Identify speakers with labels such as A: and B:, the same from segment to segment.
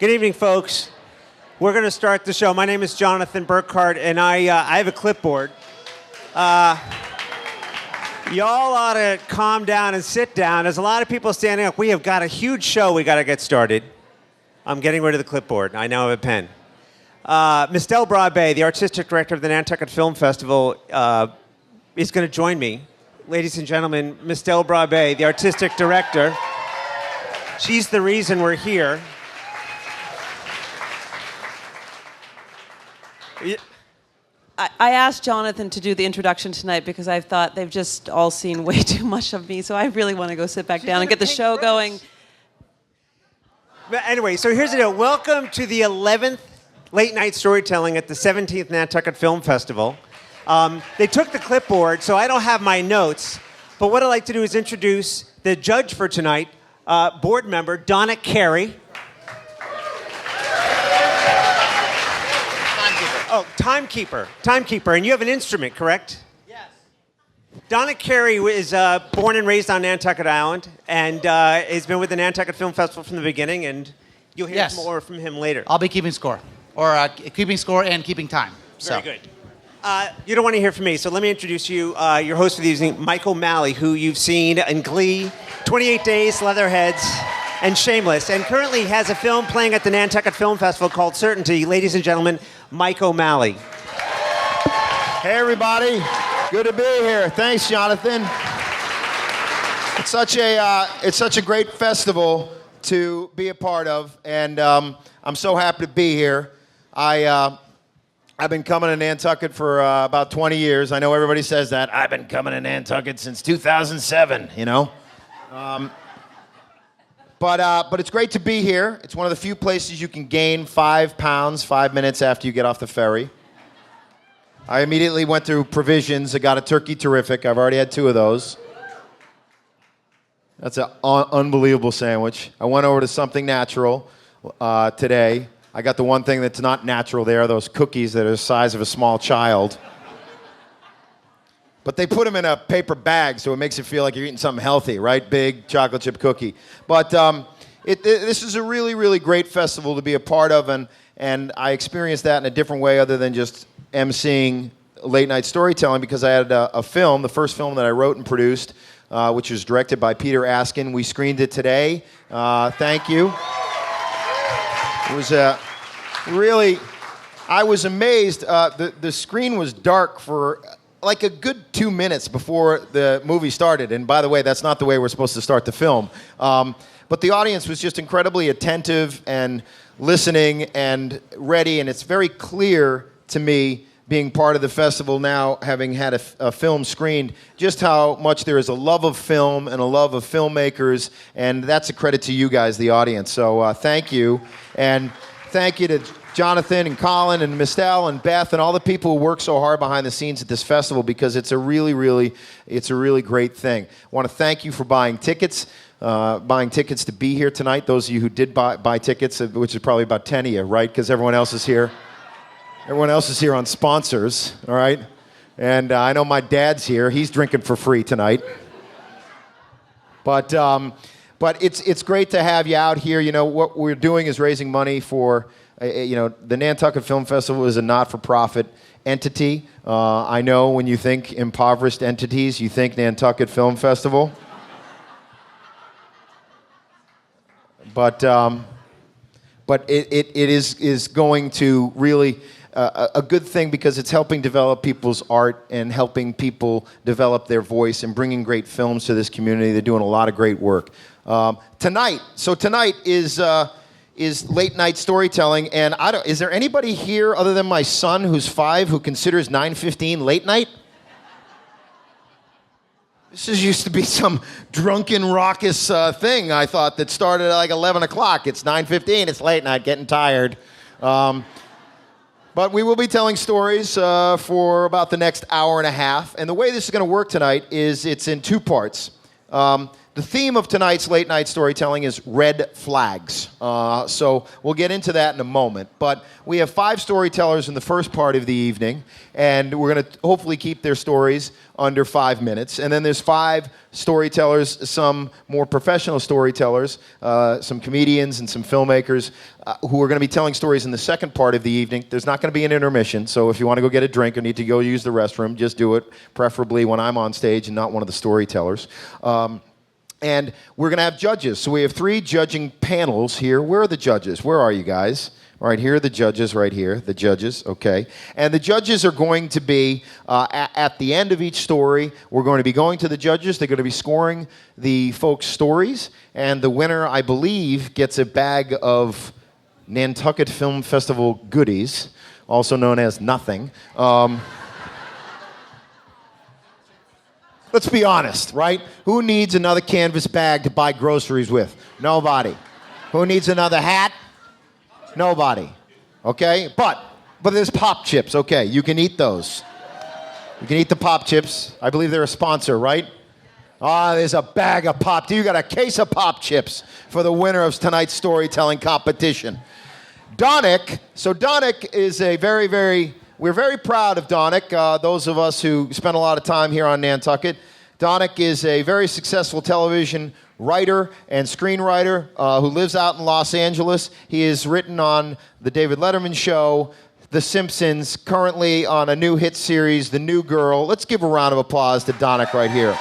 A: Good evening, folks. We're going to start the show. My name is Jonathan Burkhart, and I have a clipboard. Y'all ought to calm down and sit down. There's a lot of people standing up. We have got a huge show we got to get started. I'm getting rid of the clipboard. I now have a pen. Mistel Brabe, the artistic director of the Nantucket Film Festival, is going to join me. Ladies and gentlemen, Mistel Brabe, the artistic director. She's the reason we're here.
B: I asked Jonathan to do the introduction tonight because I thought they've just all seen way too much of me, so I really want to go sit back down and get the show going.
A: But anyway, so here's the deal. Welcome to the 11th late night storytelling at the 17th Nantucket Film Festival. They took the clipboard, so I don't have my notes, but what I'd like to do is introduce the judge for tonight, board member Donna Carey. Oh, timekeeper, and you have an instrument, correct?
C: Yes.
A: Donna Carey is born and raised on Nantucket Island, and has been with the Nantucket Film Festival from the beginning, and you'll hear more from him later.
C: I'll be keeping score, or keeping score and keeping time.
A: Very good. You don't want to hear from me, so let me introduce you, your host for the evening, Michael Malley, who you've seen in Glee, 28 Days, Leatherheads, and Shameless, and currently has a film playing at the Nantucket Film Festival called Certainty. Ladies and gentlemen, Mike O'Malley.
D: Hey, everybody. Good to be here. Thanks, Jonathan. It's such a great festival to be a part of, and I'm so happy to be here. I've been coming to Nantucket for about 20 years. I know everybody says that. I've been coming to Nantucket since 2007, you know? But it's great to be here. It's one of the few places you can gain 5 pounds 5 minutes after you get off the ferry. I immediately went through provisions. I got a turkey terrific. I've already had 2 of those. That's an unbelievable sandwich. I went over to Something Natural today. I got the one thing that's not natural there, those cookies that are the size of a small child. But they put them in a paper bag, so it makes it feel like you're eating something healthy, right? Big chocolate chip cookie. But this is a really, really great festival to be a part of, and I experienced that in a different way other than just emceeing late night storytelling, because I had a film, the first film that I wrote and produced, which was directed by Peter Askin. We screened it today. Thank you. It was really, I was amazed. The screen was dark for like a good 2 minutes before the movie started. And by the way, that's not the way we're supposed to start the film. But the audience was just incredibly attentive and listening and ready. And it's very clear to me, being part of the festival now, having had a film screened, just how much there is a love of film and a love of filmmakers. And that's a credit to you guys, the audience. So thank you. And thank you to Jonathan and Colin and Mistel and Beth and all the people who work so hard behind the scenes at this festival, because it's a really great thing. I want to thank you for buying tickets to be here tonight. Those of you who did buy tickets, which is probably about 10 of you, right? Because everyone else is here. Everyone else is here on sponsors, all right? And I know my dad's here. He's drinking for free tonight. But it's great to have you out here. You know, what we're doing is raising money for, the Nantucket Film Festival is a not-for-profit entity. I know when you think impoverished entities, you think Nantucket Film Festival. But it is going to really a good thing, because it's helping develop people's art and helping people develop their voice and bringing great films to this community. They're doing a lot of great work. Tonight is late night storytelling, and is there anybody here other than my son, who's 5, who considers 9:15 late night? This used to be some drunken, raucous thing, I thought, that started at like 11 o'clock. It's 9:15, it's late night, getting tired. But we will be telling stories for about the next hour and a half. And the way this is going to work tonight is it's in 2 parts. The theme of tonight's late night storytelling is red flags. So we'll get into that in a moment. But we have 5 storytellers in the first part of the evening, and we're going to hopefully keep their stories under 5 minutes. And then there's 5 storytellers, some more professional storytellers, some comedians and some filmmakers who are going to be telling stories in the second part of the evening. There's not going to be an intermission, so if you want to go get a drink or need to go use the restroom, just do it, preferably when I'm on stage and not one of the storytellers. And we're going to have judges. So we have 3 judging panels here. Where are the judges? Where are you guys? All right, here are the judges right here. The judges, okay. And the judges are going to be, at the end of each story, we're going to be going to the judges. They're going to be scoring the folks' stories. And the winner, I believe, gets a bag of Nantucket Film Festival goodies, also known as nothing. Let's be honest, right? Who needs another canvas bag to buy groceries with? Nobody. Who needs another hat? Nobody. Okay? But there's pop chips. Okay, you can eat those. You can eat the pop chips. I believe they're a sponsor, right? There's a bag of pop. You got a case of pop chips for the winner of tonight's storytelling competition. Donick. So Donick is a we're very proud of Donick, those of us who spend a lot of time here on Nantucket. Donick is a very successful television writer and screenwriter who lives out in Los Angeles. He has written on The David Letterman Show, The Simpsons, currently on a new hit series, The New Girl. Let's give a round of applause to Donick right here.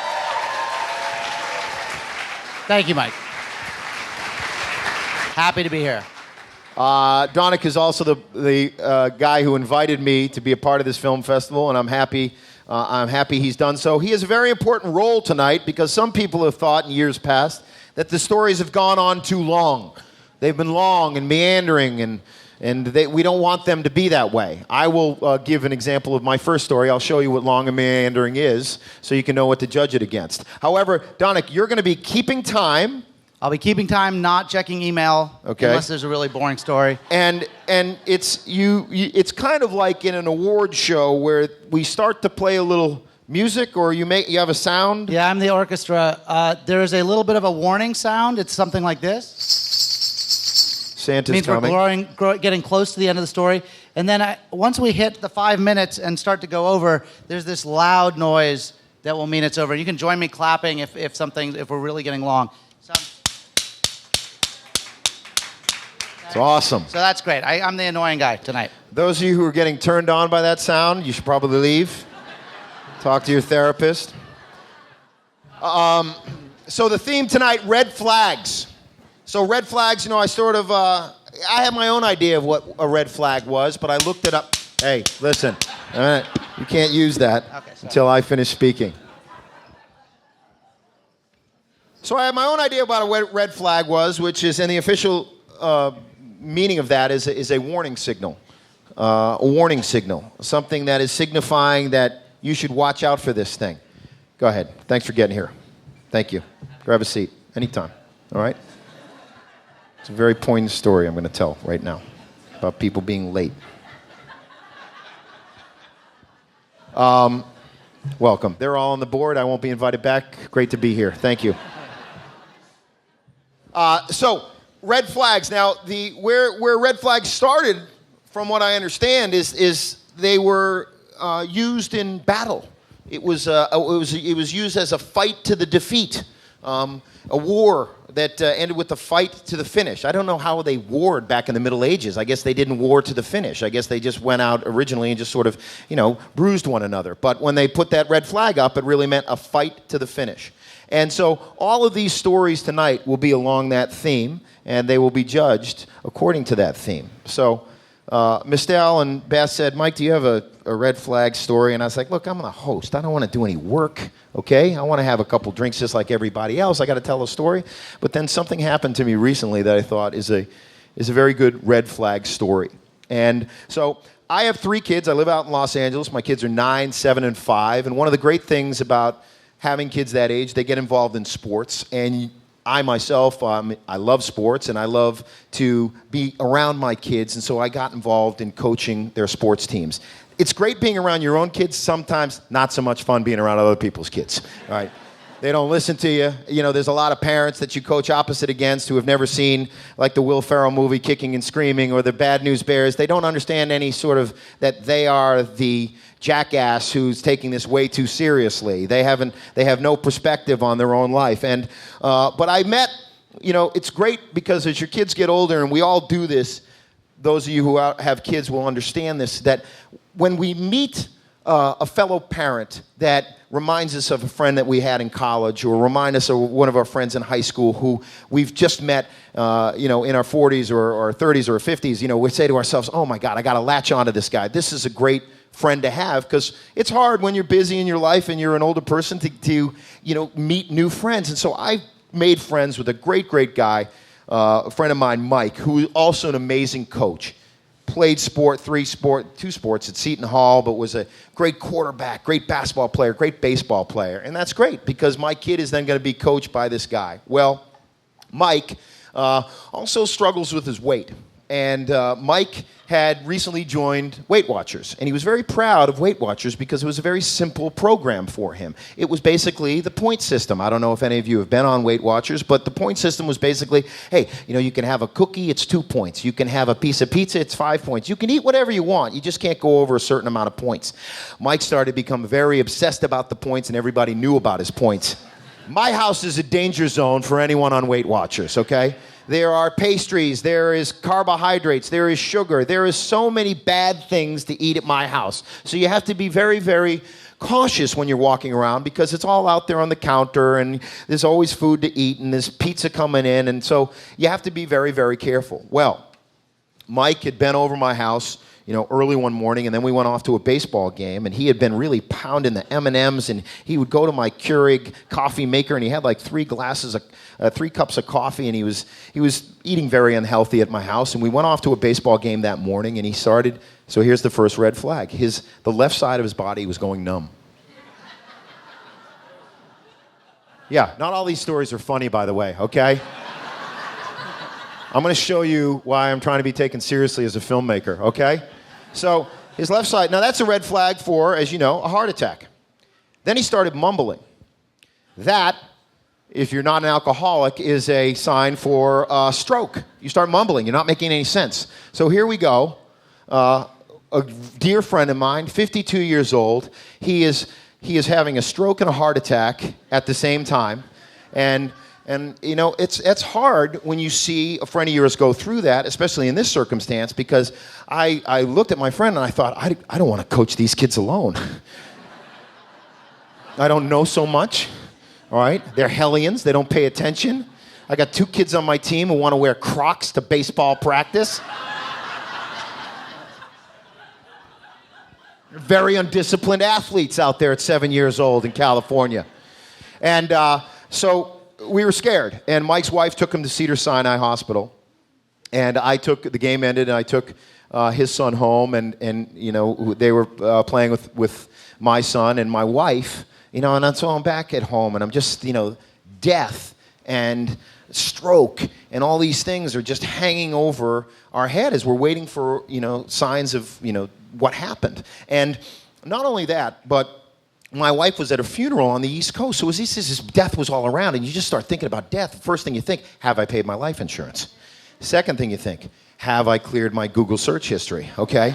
C: Thank you, Mike. Happy to be here.
D: Donick is also the guy who invited me to be a part of this film festival, and I'm happy he's done so. He has a very important role tonight because some people have thought in years past that the stories have gone on too long. They've been long and meandering, and we don't want them to be that way. I will give an example of my first story. I'll show you what long and meandering is so you can know what to judge it against. However, Donick, you're going to be keeping time.
C: I'll be keeping time, not checking email, unless there's a really boring story.
D: And it's kind of like in an award show where we start to play a little music, or you have a sound.
C: Yeah, I'm the orchestra. There is a little bit of a warning sound. It's something like this.
D: Santa's
C: means
D: coming.
C: We're getting close to the end of the story. And then once we hit the 5 minutes and start to go over, there's this loud noise that will mean it's over. You can join me clapping if we're really getting long.
D: It's awesome.
C: So that's great. I'm the annoying guy tonight.
D: Those of you who are getting turned on by that sound, you should probably leave. Talk to your therapist. So the theme tonight, red flags. So red flags, I had my own idea of what a red flag was, but I looked it up. Hey, listen. You can't use that until I finish speaking. So I had my own idea about what a red flag was, which is, in the official meaning of that is a warning signal. A warning signal. Something that is signifying that you should watch out for this thing. Go ahead. Thanks for getting here. Thank you. Grab a seat. Anytime. All right? It's a very poignant story I'm going to tell right now about people being late. Welcome. They're all on the board. I won't be invited back. Great to be here. Thank you. So, red flags. Now, where red flags started, from what I understand, is they were used in battle. It was used as a fight to the defeat, a war that ended with the fight to the finish. I don't know how they warred back in the Middle Ages. I guess they didn't war to the finish. I guess they just went out originally and just sort of, bruised one another. But when they put that red flag up, it really meant a fight to the finish. And so all of these stories tonight will be along that theme, and they will be judged according to that theme. So Miss Dell and Beth said, Mike, do you have a red flag story? And I was like, look, I'm going to host. I don't want to do any work, okay? I want to have a couple drinks just like everybody else. I got to tell a story. But then something happened to me recently that I thought is a very good red flag story. And so I have 3 kids. I live out in Los Angeles. My kids are 9, 7, and 5. And one of the great things about having kids that age, they get involved in sports. And I myself, I love sports, and I love to be around my kids, and so I got involved in coaching their sports teams. It's great being around your own kids, sometimes not so much fun being around other people's kids, all right? They don't listen to you. You know, there's a lot of parents that you coach opposite against who have never seen, like the Will Ferrell movie, Kicking and Screaming, or the Bad News Bears. They don't understand any sort of that they are the jackass who's taking this way too seriously. They have no perspective on their own life. But I met, you know, it's great because as your kids get older, and we all do this, those of you who have kids will understand this, that when we meet a fellow parent that reminds us of a friend that we had in college, or remind us of one of our friends in high school who we've just met, you know, in our 40s or 30s or 50s, you know, we say to ourselves, oh my God, I got to latch onto this guy. This is a great friend to have, because it's hard when you're busy in your life and you're an older person to you know, meet new friends. And so I made friends with a great guy, a friend of mine, Mike, who is also an amazing coach. Played two sports at Seton Hall, but was a great quarterback, great basketball player, great baseball player. And that's great because my kid is then going to be coached by this guy. Well, Mike also struggles with his weight. And Mike had recently joined Weight Watchers. And he was very proud of Weight Watchers because it was a very simple program for him. It was basically the point system. I don't know if any of you have been on Weight Watchers, but the point system was basically, hey, you know, you can have a cookie, it's 2 points. You can have a piece of pizza, it's 5 points. You can eat whatever you want. You just can't go over a certain amount of points. Mike started to become very obsessed about the points, and everybody knew about his points. My house is a danger zone for anyone on Weight Watchers, okay? There are pastries, there is carbohydrates, there is sugar. There is so many bad things to eat at my house. So you have to be very cautious when you're walking around because it's all out there on the counter and there's always food to eat and there's pizza coming in. And so you have to be very careful. Well, Mike had been over my house, you know, early one morning, and then we went off to a baseball game, and he had been really pounding the M&Ms, and he would go to my Keurig coffee maker, and he had like 3 cups of coffee, and he was eating very unhealthy at my house, and we went off to a baseball game that morning, and he started, so here's the first red flag. The left side of his body was going numb. Yeah, not all these stories are funny, by the way, okay? I'm going to show you why I'm trying to be taken seriously as a filmmaker, okay? So his left side, now that's a red flag for, as you know, a heart attack. Then he started mumbling. That, if you're not an alcoholic, is a sign for a stroke. You start mumbling. You're not making any sense. So here we go. A dear friend of mine, 52 years old. He is having a stroke and a heart attack at the same time. And you know, it's hard when you see a friend of yours go through that, especially in this circumstance, because I looked at my friend and I thought, I don't want to coach these kids alone. I don't know so much, all right? They're hellions. They don't pay attention. I got 2 kids on my team who want to wear Crocs to baseball practice. Very undisciplined athletes out there at 7 years old in California. And so we were scared, and Mike's wife took him to Cedars-Sinai Hospital, and the game ended, and I took his son home, and you know, they were playing with my son and my wife, you know, and so I'm back at home, and I'm just, you know, death and stroke and all these things are just hanging over our head as we're waiting for, you know, signs of, you know, what happened. And not only that, but my wife was at a funeral on the East Coast, so his death was all around, and you just start thinking about death. First thing you think, have I paid my life insurance? Second thing you think, have I cleared my Google search history, okay?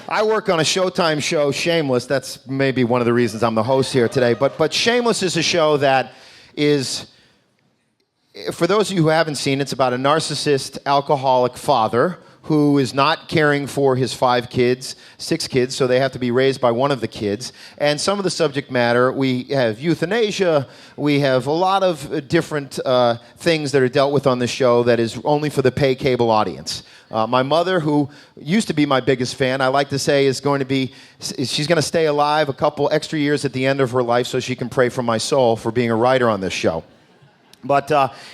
D: I work on a Showtime show, Shameless. That's maybe one of the reasons I'm the host here today. But Shameless is a show that is, for those of you who haven't seen it, it's about a narcissist, alcoholic father who is not caring for his 6 kids, so they have to be raised by one of the kids. And some of the subject matter, we have euthanasia, we have a lot of different things that are dealt with on the show that is only for the pay cable audience. My mother, who used to be my biggest fan, I like to say she's going to stay alive a couple extra years at the end of her life so she can pray for my soul for being a writer on this show. But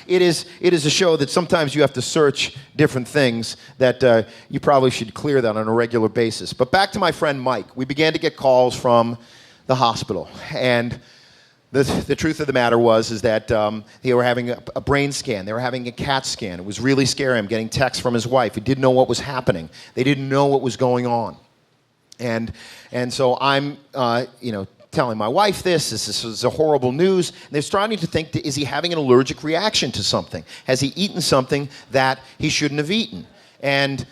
D: it is a show that sometimes you have to search different things that you probably should clear that on a regular basis. But back to my friend Mike. We began to get calls from the hospital. And The truth of the matter is that they were having a brain scan. They were having a CAT scan. It was really scary. I'm getting texts from his wife. He didn't know what was happening. They didn't know what was going on. And so I'm, telling my wife this is a horrible news. And they're starting to think, is he having an allergic reaction to something? Has he eaten something that he shouldn't have eaten? And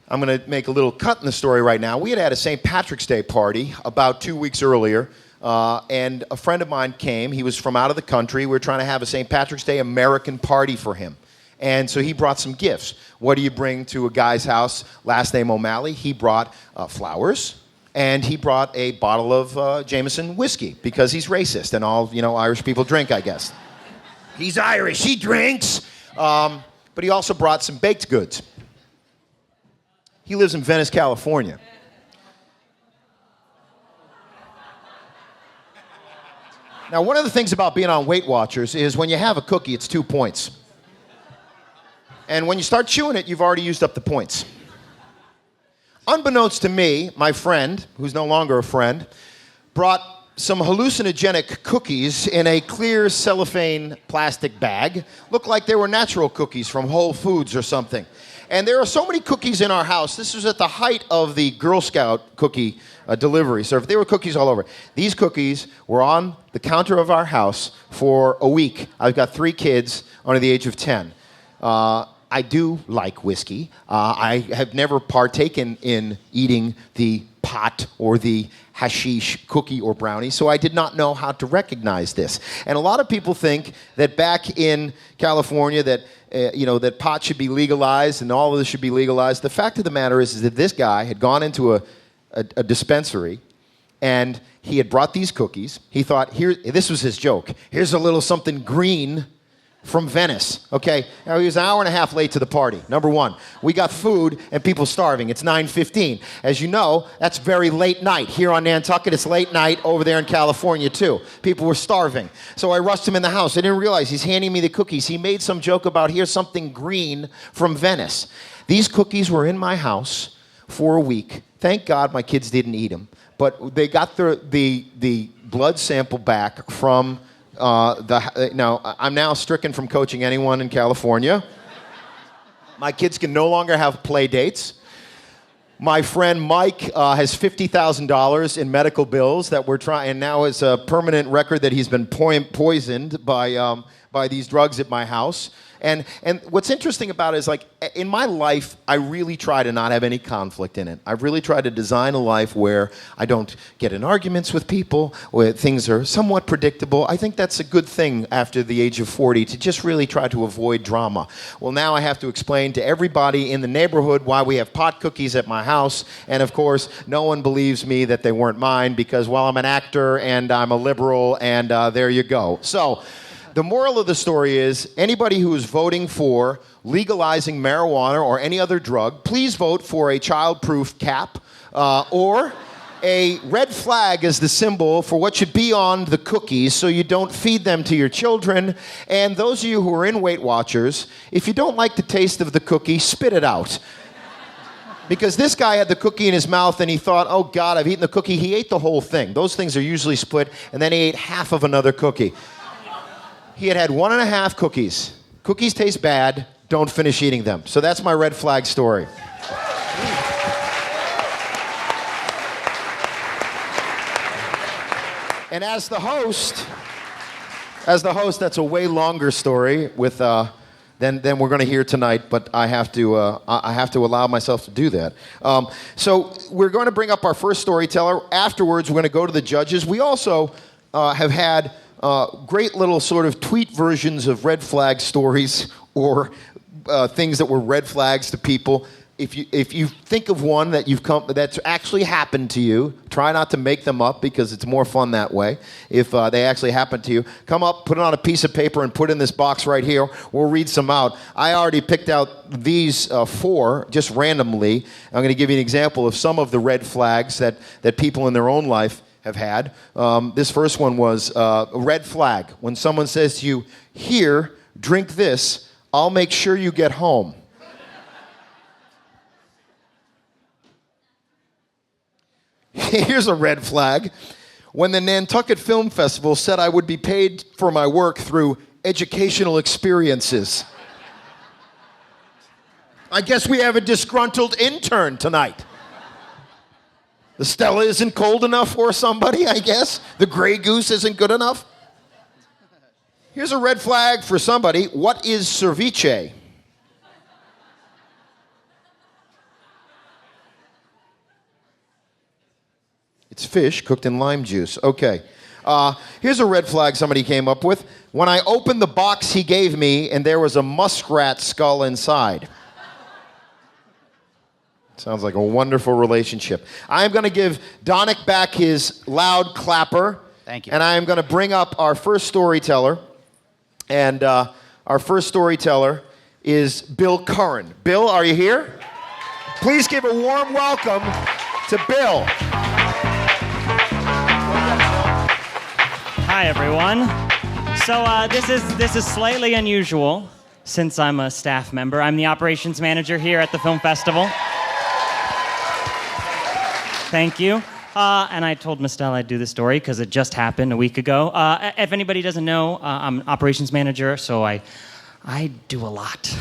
D: I'm going to make a little cut in the story right now. We had a St. Patrick's Day party about 2 weeks earlier. And a friend of mine came. He was from out of the country. We were trying to have a St. Patrick's Day American party for him. And so he brought some gifts. What do you bring to a guy's house, last name O'Malley? He brought flowers, and he brought a bottle of Jameson whiskey, because he's racist, and all Irish people drink, I guess. He's Irish. He drinks. But he also brought some baked goods. He lives in Venice, California. Now, one of the things about being on Weight Watchers is when you have a cookie, it's 2 points. And when you start chewing it, you've already used up the points. Unbeknownst to me, my friend, who's no longer a friend, brought some hallucinogenic cookies in a clear cellophane plastic bag. Looked like they were natural cookies from Whole Foods or something. And there are so many cookies in our house. This was at the height of the Girl Scout cookie delivery service. There were cookies all over. These cookies were on the counter of our house for a week. I've got 3 kids under the age of 10. I do like whiskey. I have never partaken in eating the pot or the hashish cookie or brownie, so I did not know how to recognize this. And a lot of people think that back in California that that pot should be legalized and all of this should be legalized. The fact of the matter is that this guy had gone into a dispensary, and he had brought these cookies. He thought, this was his joke. Here's a little something green from Venice. Okay, now he was an hour and a half late to the party. Number one, we got food and people starving. It's 9:15. As you know, that's very late night. Here on Nantucket, it's late night over there in California too. People were starving. So I rushed him in the house. I didn't realize he's handing me the cookies. He made some joke about, here's something green from Venice. These cookies were in my house for a week. Thank God my kids didn't eat them. But they got the blood sample back from now, I'm now stricken from coaching anyone in California. My kids can no longer have play dates. My friend Mike has $50,000 in medical bills that we're trying, and now it's a permanent record that he's been poisoned by these drugs at my house. And what's interesting about it is, like, in my life, I really try to not have any conflict in it. I've really tried to design a life where I don't get in arguments with people, where things are somewhat predictable. I think that's a good thing after the age of 40, to just really try to avoid drama. Well, now I have to explain to everybody in the neighborhood why we have pot cookies at my house. And of course, no one believes me that they weren't mine, because, well, I'm an actor and I'm a liberal, and there you go. So, the moral of the story is, anybody who is voting for legalizing marijuana or any other drug, please vote for a child-proof cap or a red flag as the symbol for what should be on the cookies, so you don't feed them to your children. And those of you who are in Weight Watchers, if you don't like the taste of the cookie, spit it out. Because this guy had the cookie in his mouth and he thought, oh God, I've eaten the cookie. He ate the whole thing. Those things are usually split, and then he ate half of another cookie. He had 1.5 cookies. Cookies taste bad. Don't finish eating them. So that's my red flag story. And as the host, that's a way longer story with than we're going to hear tonight. But I have to allow myself to do that. So we're going to bring up our first storyteller. Afterwards, we're going to go to the judges. We also have had great little sort of tweet versions of red flag stories, or things that were red flags to people. If you think of one that's actually happened to you, try not to make them up, because it's more fun that way. If they actually happen to you, come up, put it on a piece of paper, and put it in this box right here. We'll read some out. I already picked out these 4 just randomly. I'm going to give you an example of some of the red flags that people in their own life have had. This first one was a red flag. When someone says to you, here, drink this, I'll make sure you get home. Here's a red flag. when the Nantucket Film Festival said I would be paid for my work through educational experiences. I guess we have a disgruntled intern tonight. The Stella isn't cold enough for somebody, I guess. The Grey Goose isn't good enough. Here's a red flag for somebody. What is ceviche? It's fish cooked in lime juice. Okay. Here's a red flag somebody came up with. When I opened the box he gave me and there was a muskrat skull inside. Sounds like a wonderful relationship. I am going to give Donick back his loud clapper.
C: Thank you.
D: And I am going to bring up our first storyteller. And our first storyteller is Bill Curran. Bill, are you here? Please give a warm welcome to Bill.
E: Hi, everyone. So this is slightly unusual since I'm a staff member. I'm the operations manager here at the film festival. Thank you. And I told Mistel I'd do this story because it just happened a week ago. If anybody doesn't know, I'm an operations manager, so I do a lot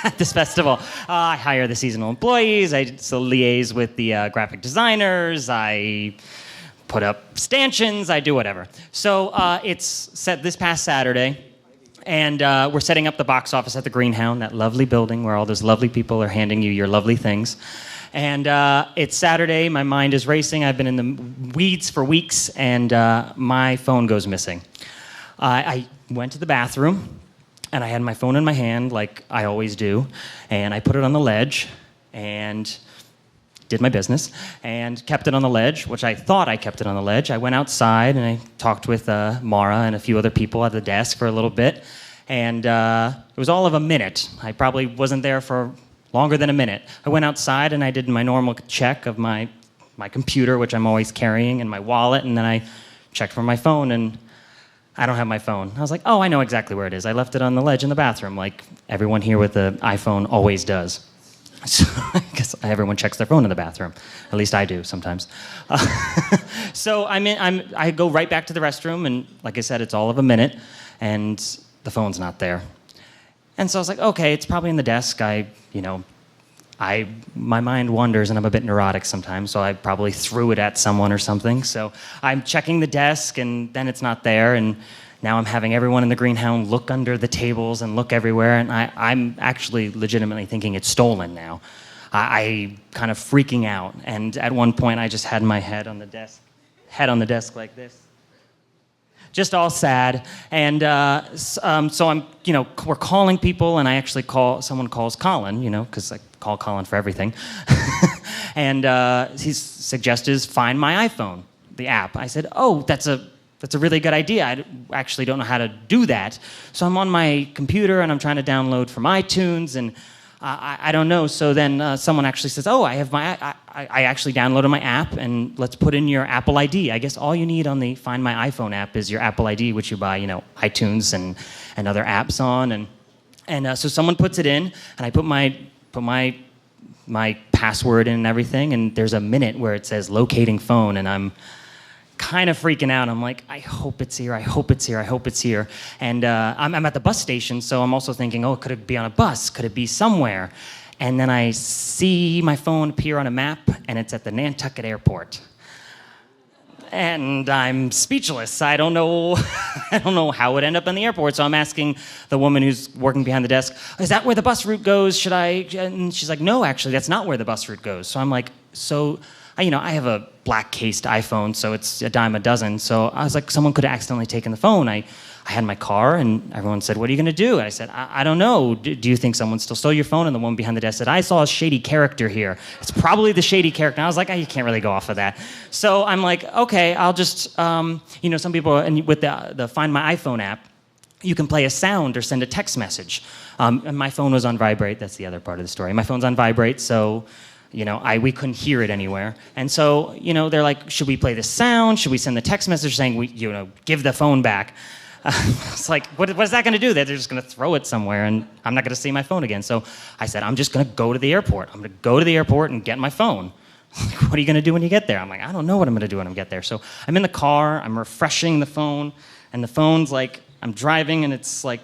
E: at this festival. I hire the seasonal employees. I liaise with the graphic designers. I put up stanchions. I do whatever. So it's set this past Saturday, and we're setting up the box office at the Greenhound, that lovely building where all those lovely people are handing you your lovely things. And it's Saturday. My mind is racing. I've been in the weeds for weeks, and my phone goes missing. I went to the bathroom, and I had my phone in my hand, like I always do, and I put it on the ledge, and did my business, and kept it on the ledge, which I thought I kept it on the ledge. I went outside, and I talked with Mara and a few other people at the desk for a little bit, and it was all of a minute. I probably wasn't there for longer than a minute. I went outside, and I did my normal check of my computer, which I'm always carrying, and my wallet, and then I checked for my phone, and I don't have my phone. I was like, oh, I know exactly where it is. I left it on the ledge in the bathroom, like everyone here with the iPhone always does. So I guess everyone checks their phone in the bathroom. At least I do sometimes. So I go right back to the restroom, and like I said, it's all of a minute, and the phone's not there. And so I was like, okay, it's probably in the desk. My mind wanders, and I'm a bit neurotic sometimes, so I probably threw it at someone or something. So I'm checking the desk, and then it's not there, and now I'm having everyone in the Greenhound look under the tables and look everywhere, and I'm actually legitimately thinking it's stolen now. I kind of freaking out, and at one point I just had my head on the desk like this. Just all sad, and so I'm, we're calling people, and I actually someone calls Colin, because I call Colin for everything, and his suggestion is Find My iPhone, the app. I said, oh, that's a really good idea. I actually don't know how to do that, so I'm on my computer and I'm trying to download from iTunes, and I don't know. So then someone actually says, oh, I actually downloaded my app, and let's put in your Apple ID. I guess all you need on the Find My iPhone app is your Apple ID, which you buy, iTunes and other apps on. And so someone puts it in, and I put my password in and everything, and there's a minute where it says locating phone, and I'm kind of freaking out. I'm like, I hope it's here, I hope it's here, I hope it's here. And I'm at the bus station, so I'm also thinking, oh, could it be on a bus? Could it be somewhere? And then I see my phone appear on a map, and it's at the Nantucket airport. And I'm speechless. I don't know how it would end up in the airport. So I'm asking the woman who's working behind the desk, is that where the bus route goes? Should I? And she's like, no, actually, that's not where the bus route goes. So I'm like, I have a black cased iPhone, so it's a dime a dozen. So I was like, someone could have accidentally taken the phone. I had my car, and everyone said, what are you going to do? And I said, I don't know. Do you think someone still stole your phone? And the woman behind the desk said, I saw a shady character here. It's probably the shady character. And I was like, you can't really go off of that. So I'm like, okay, I'll just, some people, and with the Find My iPhone app, you can play a sound or send a text message. And my phone was on vibrate. That's the other part of the story. My phone's on vibrate, so we couldn't hear it anywhere. And so, they're like, should we play the sound? Should we send the text message saying, give the phone back? It's like, what is that going to do? They're just going to throw it somewhere, and I'm not going to see my phone again. So I said, I'm just going to go to the airport. I'm going to go to the airport and get my phone. What are you going to do when you get there? I'm like, I don't know what I'm going to do when I get there. So I'm in the car, I'm refreshing the phone, and the phone's like, I'm driving, and it's like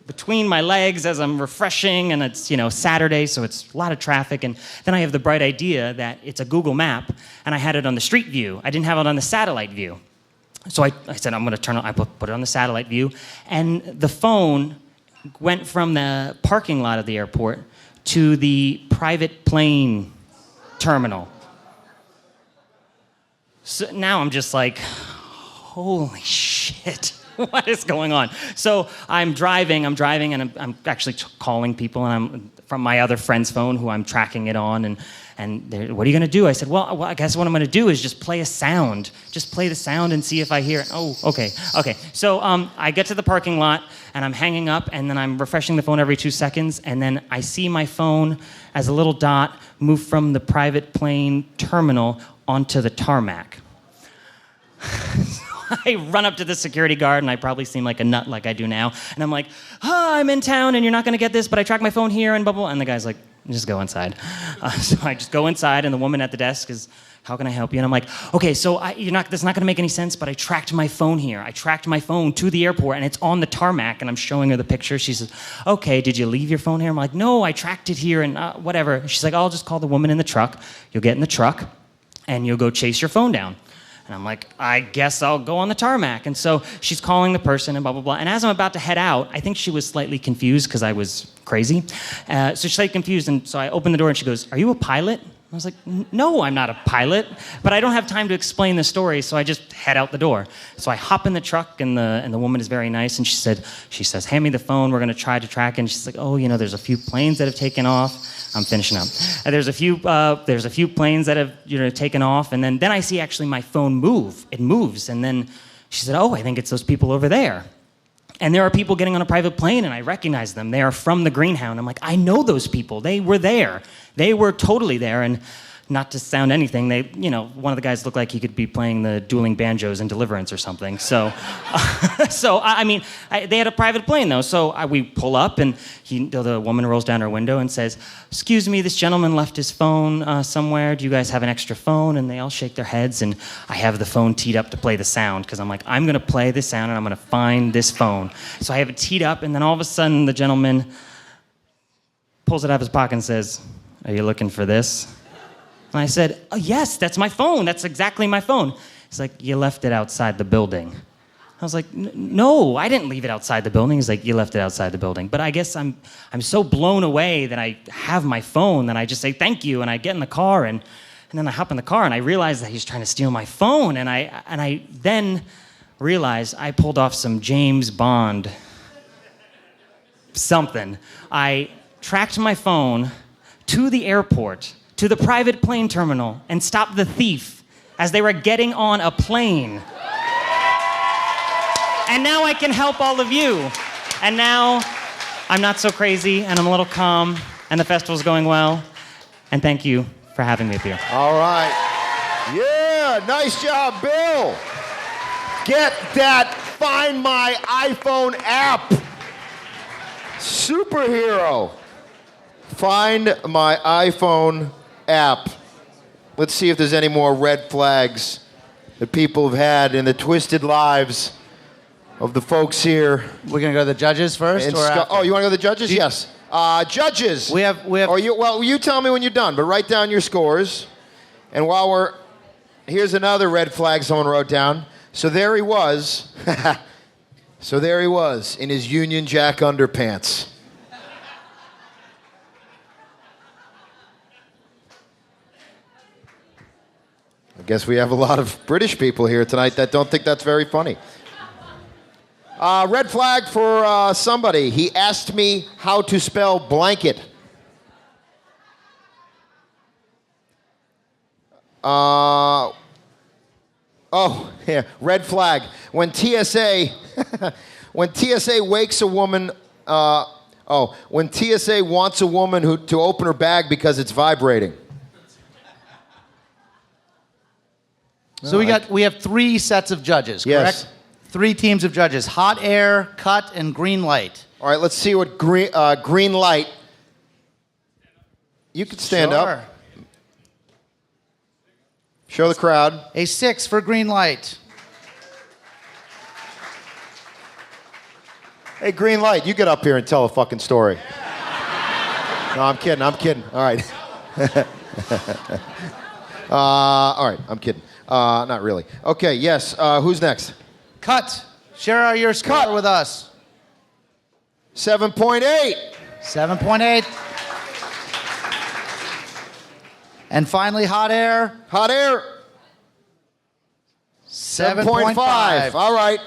E: between my legs as I'm refreshing, and it's, Saturday, so it's a lot of traffic. And then I have the bright idea that it's a Google map, and I had it on the street view. I didn't have it on the satellite view. So I said, I'm going to I put it on the satellite view, and the phone went from the parking lot of the airport to the private plane terminal. So now I'm just like, holy shit, what is going on? So I'm driving, and I'm actually calling people, and I'm from my other friend's phone who I'm tracking it on, and what are you going to do? I said, well, I guess what I'm going to do is just play a sound. Just play the sound and see if I hear it. Oh, okay. So I get to the parking lot, and I'm hanging up, and then I'm refreshing the phone every 2 seconds, and then I see my phone as a little dot move from the private plane terminal onto the tarmac. I run up to the security guard, and I probably seem like a nut like I do now. And I'm like, I'm in town, and you're not going to get this, but I tracked my phone here, and blah, blah. And the guy's like, just go inside. So I just go inside, and the woman at the desk is, how can I help you? And I'm like, okay, so that's not going to make any sense, but I tracked my phone here. I tracked my phone to the airport, and it's on the tarmac, and I'm showing her the picture. She says, okay, did you leave your phone here? I'm like, no, I tracked it here, and whatever. She's like, I'll just call the woman in the truck. You'll get in the truck, and you'll go chase your phone down. And I'm like, I guess I'll go on the tarmac. And so she's calling the person and blah, blah, blah. And as I'm about to head out, I think she was slightly confused because I was crazy. So she's slightly confused. And so I open the door and she goes, are you a pilot? I was like, no, I'm not a pilot. But I don't have time to explain the story, so I just head out the door. So I hop in the truck, and the woman is very nice. And she says, hand me the phone. We're going to try to track it. And she's like, oh, there's a few planes that have taken off. I'm finishing up. There's a few planes that have taken off. And then I see actually my phone move. It moves. And then she said, oh, I think it's those people over there. And there are people getting on a private plane, and I recognize them. They are from the Greenhound. I'm like, I know those people. They were there. They were totally there. And not to sound anything, one of the guys looked like he could be playing the dueling banjos in Deliverance or something. So, they had a private plane, though. So we pull up, and the woman rolls down her window and says, excuse me, this gentleman left his phone somewhere. Do you guys have an extra phone? And they all shake their heads, and I have the phone teed up to play the sound, because I'm like, I'm going to play this sound, and I'm going to find this phone. So I have it teed up, and then all of a sudden, the gentleman pulls it out of his pocket and says, are you looking for this? And I said, oh, yes, that's my phone. That's exactly my phone. He's like, you left it outside the building. I was like, no, I didn't leave it outside the building. He's like, you left it outside the building. But I guess I'm so blown away that I have my phone that I just say thank you, and I get in the car, and then I hop in the car, and I realize that he's trying to steal my phone, and I then realize I pulled off some James Bond something. I tracked my phone to the airport, to the private plane terminal, and stopped the thief as they were getting on a plane. And now I can help all of you. And now I'm not so crazy, and I'm a little calm, and the festival's going well. And thank you for having me up here.
D: All right. Yeah, nice job, Bill. Get that Find My iPhone app. Superhero. Find My iPhone app. Let's see if there's any more red flags that people have had in the twisted lives of the folks here.
C: We're going to go to the judges first? Or
D: oh, you want to go to the judges? Yes. Judges.
C: We have.
D: You tell me when you're done, but write down your scores. And here's another red flag someone wrote down. So there he was. So there he was in his Union Jack underpants. I guess we have a lot of British people here tonight that don't think that's very funny. Red flag for somebody. He asked me how to spell blanket. Yeah, red flag. When TSA wakes a woman, when TSA wants a woman to open her bag because it's vibrating.
C: So we have 3 sets of judges, correct?
D: Yes.
C: 3 teams of judges: hot air, cut, and green light.
D: All right, let's see what green light. You could stand
C: Sure.
D: up. Show the crowd.
C: A 6 for green light.
D: Hey, green light, you get up here and tell a fucking story. No, I'm kidding. All right. All right, I'm kidding. Not really. Okay, yes. Who's next?
C: Cut. Share your score with us.
D: 7.8.
C: 7.8. And finally, hot air.
D: Hot air. 7.5. All right.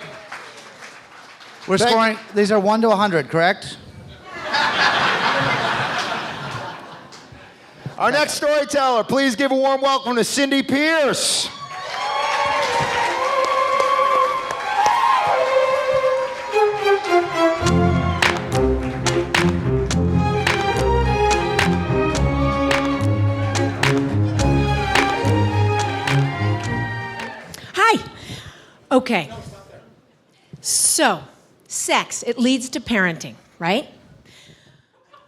C: We're scoring. These are 1 to 100, correct?
D: Our next storyteller, please give a warm welcome to Cindy Pierce.
F: Hi. Okay. So, sex, it leads to parenting, right?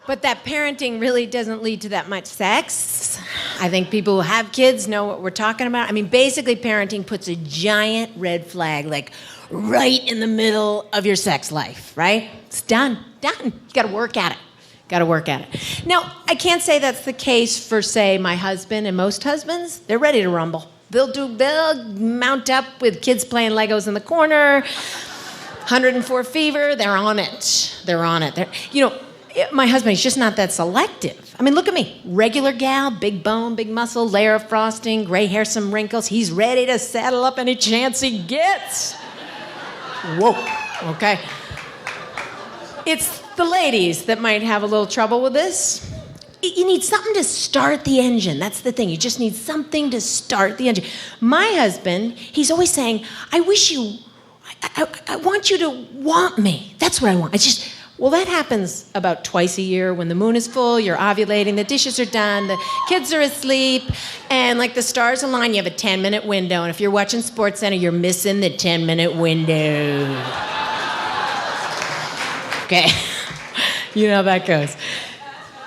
F: But that parenting really doesn't lead to that much sex. I think people who have kids know what we're talking about. I mean, basically, parenting puts a giant red flag, like, right in the middle of your sex life, right? It's done. You gotta work at it. Now, I can't say that's the case for, say, my husband and most husbands. They're ready to rumble. They'll mount up with kids playing Legos in the corner, 104 fever, they're on it. My husband, he's just not that selective. I mean, look at me. Regular gal, big bone, big muscle, layer of frosting, gray hair, some wrinkles. He's ready to saddle up any chance he gets. Whoa, okay. It's the ladies that might have a little trouble with this. You need something to start the engine. That's the thing. You just need something to start the engine. My husband, he's always saying, I want you to want me. That's what I want. Well, that happens about twice a year when the moon is full, you're ovulating, the dishes are done, the kids are asleep, and like the stars align, you have a 10-minute window. And if you're watching SportsCenter, you're missing the 10-minute window. Okay. You know how that goes.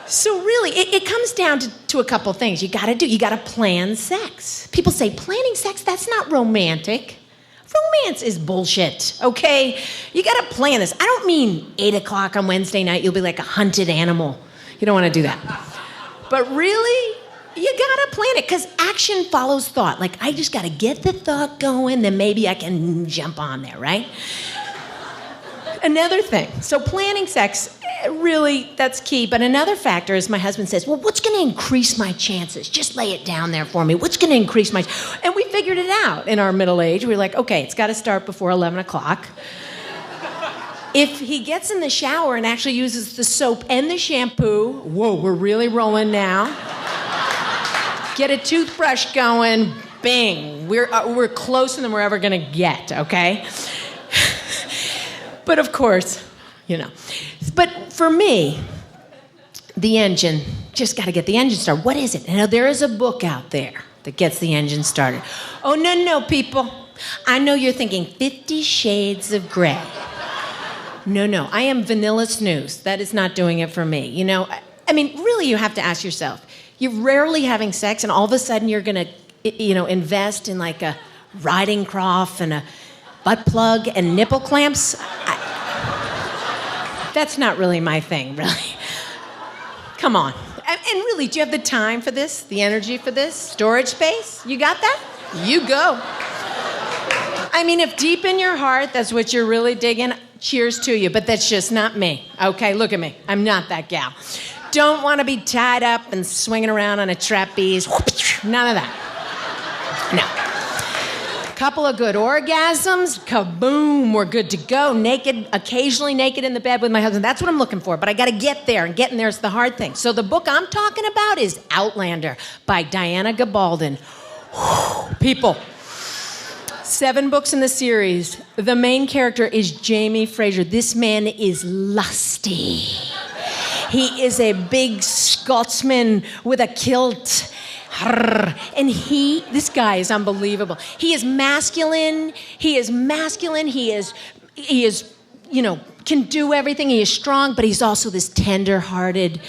F: So really, it comes down to a couple things you gotta plan sex. People say, planning sex, that's not romantic. Romance is bullshit, okay? You gotta plan this. I don't mean 8 o'clock on Wednesday night, you'll be like a hunted animal. You don't wanna do that. But really, you gotta plan it, because action follows thought. Like, I just gotta get the thought going, then maybe I can jump on there, right? Another thing, so planning sex, really, that's key. But another factor is my husband says, well, what's going to increase my chances? Just lay it down there for me. What's going to increase my... And we figured it out in our middle age. We were like, okay, it's got to start before 11 o'clock. If he gets in the shower and actually uses the soap and the shampoo, whoa, we're really rolling now. Get a toothbrush going, bing. We're closer than we're ever going to get, okay? But of course, But for me, the engine, just got to get the engine started. What is it? There is a book out there that gets the engine started. Oh, no, people. I know you're thinking 50 Shades of Grey. No, I am vanilla snooze. That is not doing it for me. I mean, really, you have to ask yourself. You're rarely having sex, and all of a sudden you're going to, invest in like a riding crop and a butt plug and nipple clamps. That's not really my thing, really. Come on. And really, do you have the time for this? The energy for this? Storage space? You got that? You go. I mean, if deep in your heart that's what you're really digging, cheers to you, but that's just not me. Okay, look at me. I'm not that gal. Don't want to be tied up and swinging around on a trapeze. None of that. No. Couple of good orgasms, kaboom, we're good to go. Naked, occasionally naked in the bed with my husband. That's what I'm looking for, but I gotta get there, and getting there is the hard thing. So the book I'm talking about is Outlander by Diana Gabaldon. People, 7 books in the series. The main character is Jamie Fraser. This man is lusty. He is a big Scotsman with a kilt. And this guy is unbelievable. He is masculine. He is, can do everything. He is strong, but he's also this tender-hearted,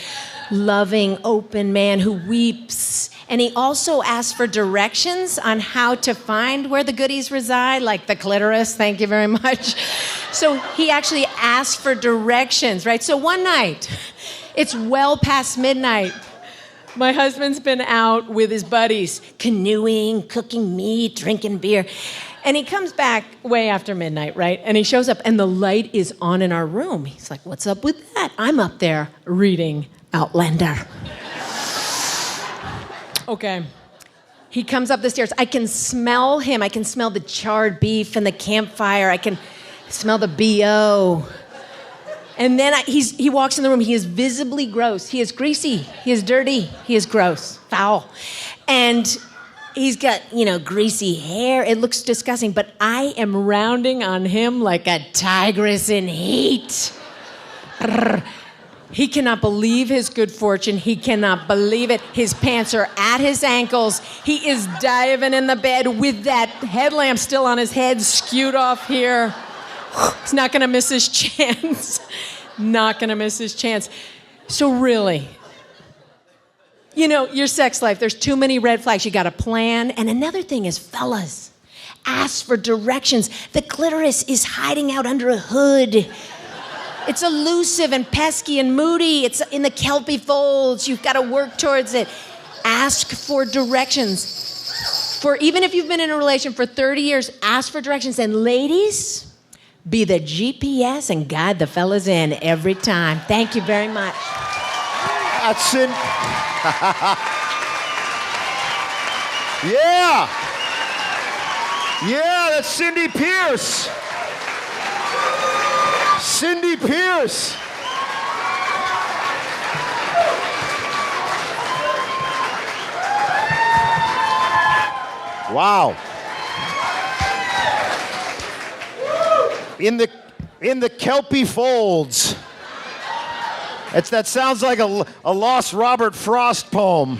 F: loving, open man who weeps And he also asks for directions on how to find where the goodies reside, like the clitoris. Thank you very much. So he actually asked for directions, right? So one night, it's well past midnight. My husband's been out with his buddies, canoeing, cooking meat, drinking beer. And he comes back way after midnight, right? And he shows up, and the light is on in our room. He's like, what's up with that? I'm up there reading Outlander. Okay. He comes up the stairs. I can smell him. I can smell the charred beef and the campfire. I can smell the BO. And then he walks in the room. He is visibly gross. He is greasy. He is dirty. He is gross, foul. And he's got, greasy hair. It looks disgusting. But I am rounding on him like a tigress in heat. He cannot believe his good fortune. He cannot believe it. His pants are at his ankles. He is diving in the bed with that headlamp still on his head, skewed off here. He's not going to miss his chance. Not going to miss his chance. So really, your sex life, there's too many red flags. You got to plan. And another thing is, fellas, ask for directions. The clitoris is hiding out under a hood. It's elusive and pesky and moody. It's in the kelpie folds. You've got to work towards it. Ask for directions. For even if you've been in a relation for 30 years, ask for directions. And ladies, be the GPS and guide the fellas in every time. Thank you very much.
D: That's it. Yeah. Yeah, that's Cindy Pierce. Cindy Pierce. Wow. In the kelpie folds. That sounds like a lost Robert Frost poem.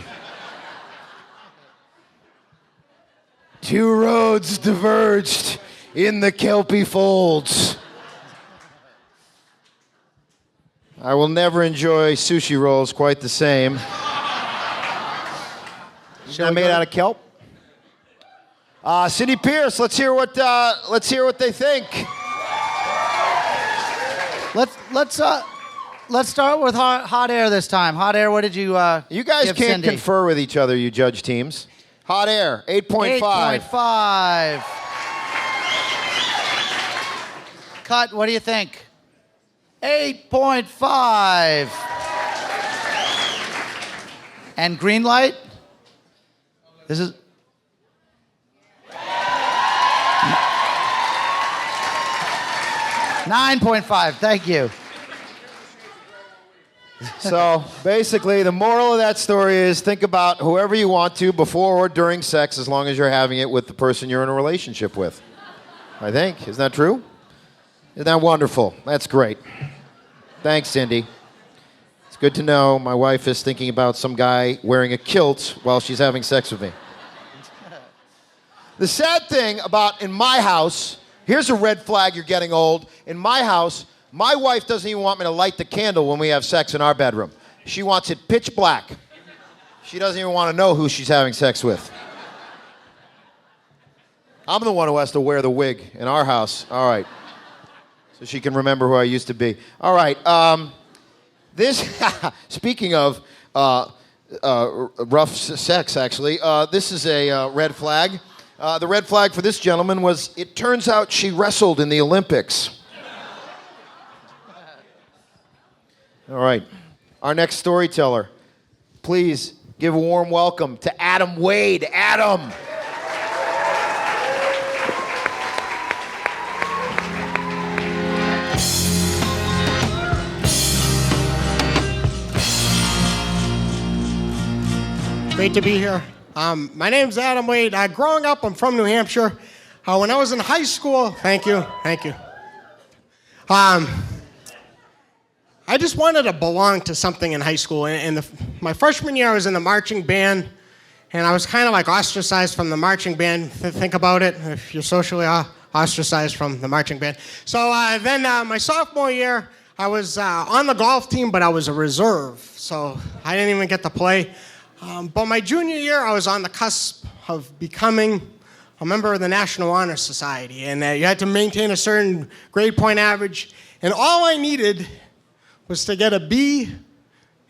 D: Two roads diverged in the kelpie folds. I will never enjoy sushi rolls quite the same. Is that made out of kelp? Cindy Pierce, let's hear what they think.
C: Let's start with hot air this time. Hot air, what did you
D: You guys
C: give
D: can't
C: Cindy?
D: confer with each other, you judge teams. Hot air, 8.5.
C: 8.5. Cut, what do you think? 8.5. And green light? This is 9.5. Thank you.
D: So basically, the moral of that story is think about whoever you want to before or during sex, as long as you're having it with the person you're in a relationship with. I think. Isn't that true? Isn't that wonderful? That's great. Thanks, Cindy. It's good to know my wife is thinking about some guy wearing a kilt while she's having sex with me. The sad thing about in my house, here's a red flag, you're getting old. In my house, my wife doesn't even want me to light the candle when we have sex in our bedroom. She wants it pitch black. She doesn't even want to know who she's having sex with. I'm the one who has to wear the wig in our house. All right. So she can remember who I used to be. All right. Speaking of rough sex, actually, this is a red flag. The red flag for this gentleman was, it turns out she wrestled in the Olympics. All right. Our next storyteller. Please give a warm welcome to Adam Wade. Adam.
G: Great to be here. My name's Adam Wade. Growing up, I'm from New Hampshire. When I was in high school, thank you. I just wanted to belong to something in high school. My freshman year, I was in the marching band, and I was kind of like ostracized from the marching band. Think about it, if you're socially ostracized from the marching band. So then my sophomore year, I was on the golf team, but I was a reserve, so I didn't even get to play. But my junior year, I was on the cusp of becoming a member of the National Honor Society, and you had to maintain a certain grade point average, and all I needed was to get a B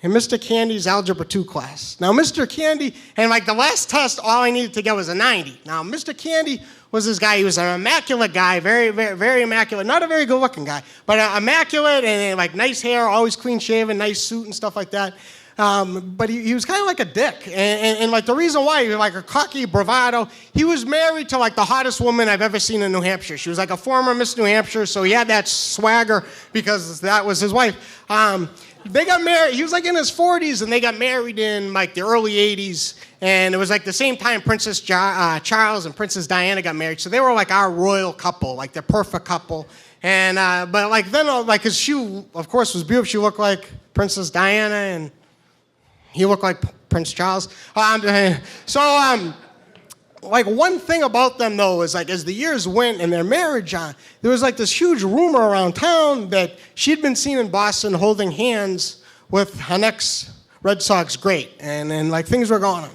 G: in Mr. Candy's Algebra 2 class. Now, Mr. Candy, and like the last test, all I needed to get was a 90. Now, Mr. Candy was this guy. He was an immaculate guy, very, very, very immaculate. Not a very good-looking guy, but immaculate and like nice hair, always clean-shaven, nice suit and stuff like that. But he was kind of like a dick. And like the reason why, he was like a cocky bravado. He was married to like the hottest woman I've ever seen in New Hampshire. She was like a former Miss New Hampshire, so he had that swagger because that was his wife. They got married. He was like in his 40s, and they got married in like the early 80s. And it was like the same time Princess Charles and Princess Diana got married. So they were like our royal couple, like the perfect couple. And but like then, like, cause she of course was beautiful. She looked like Princess Diana, and he looked like Prince Charles. Like one thing about them though is like as the years went and their marriage on, there was like this huge rumor around town that she'd been seen in Boston holding hands with her next Red Sox great, and like things were going on.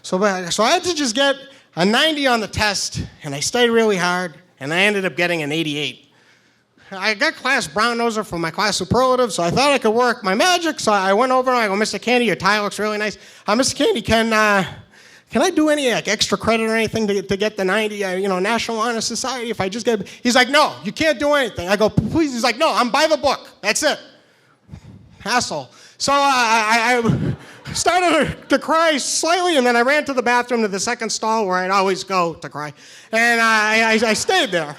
G: So I had to just get a 90 on the test, and I studied really hard, and I ended up getting an 88. I got class brown noser for my class superlative, so I thought I could work my magic. So I went over and I go, Mr. Candy, your tie looks really nice. Mr. Candy, can I do any like extra credit or anything to get the 90? National Honor Society. If I just get, he's like, no, you can't do anything. I go, please. He's like, no, I'm by the book. That's it. Asshole. So I started to cry slightly, and then I ran to the bathroom to the second stall where I'd always go to cry, and I stayed there.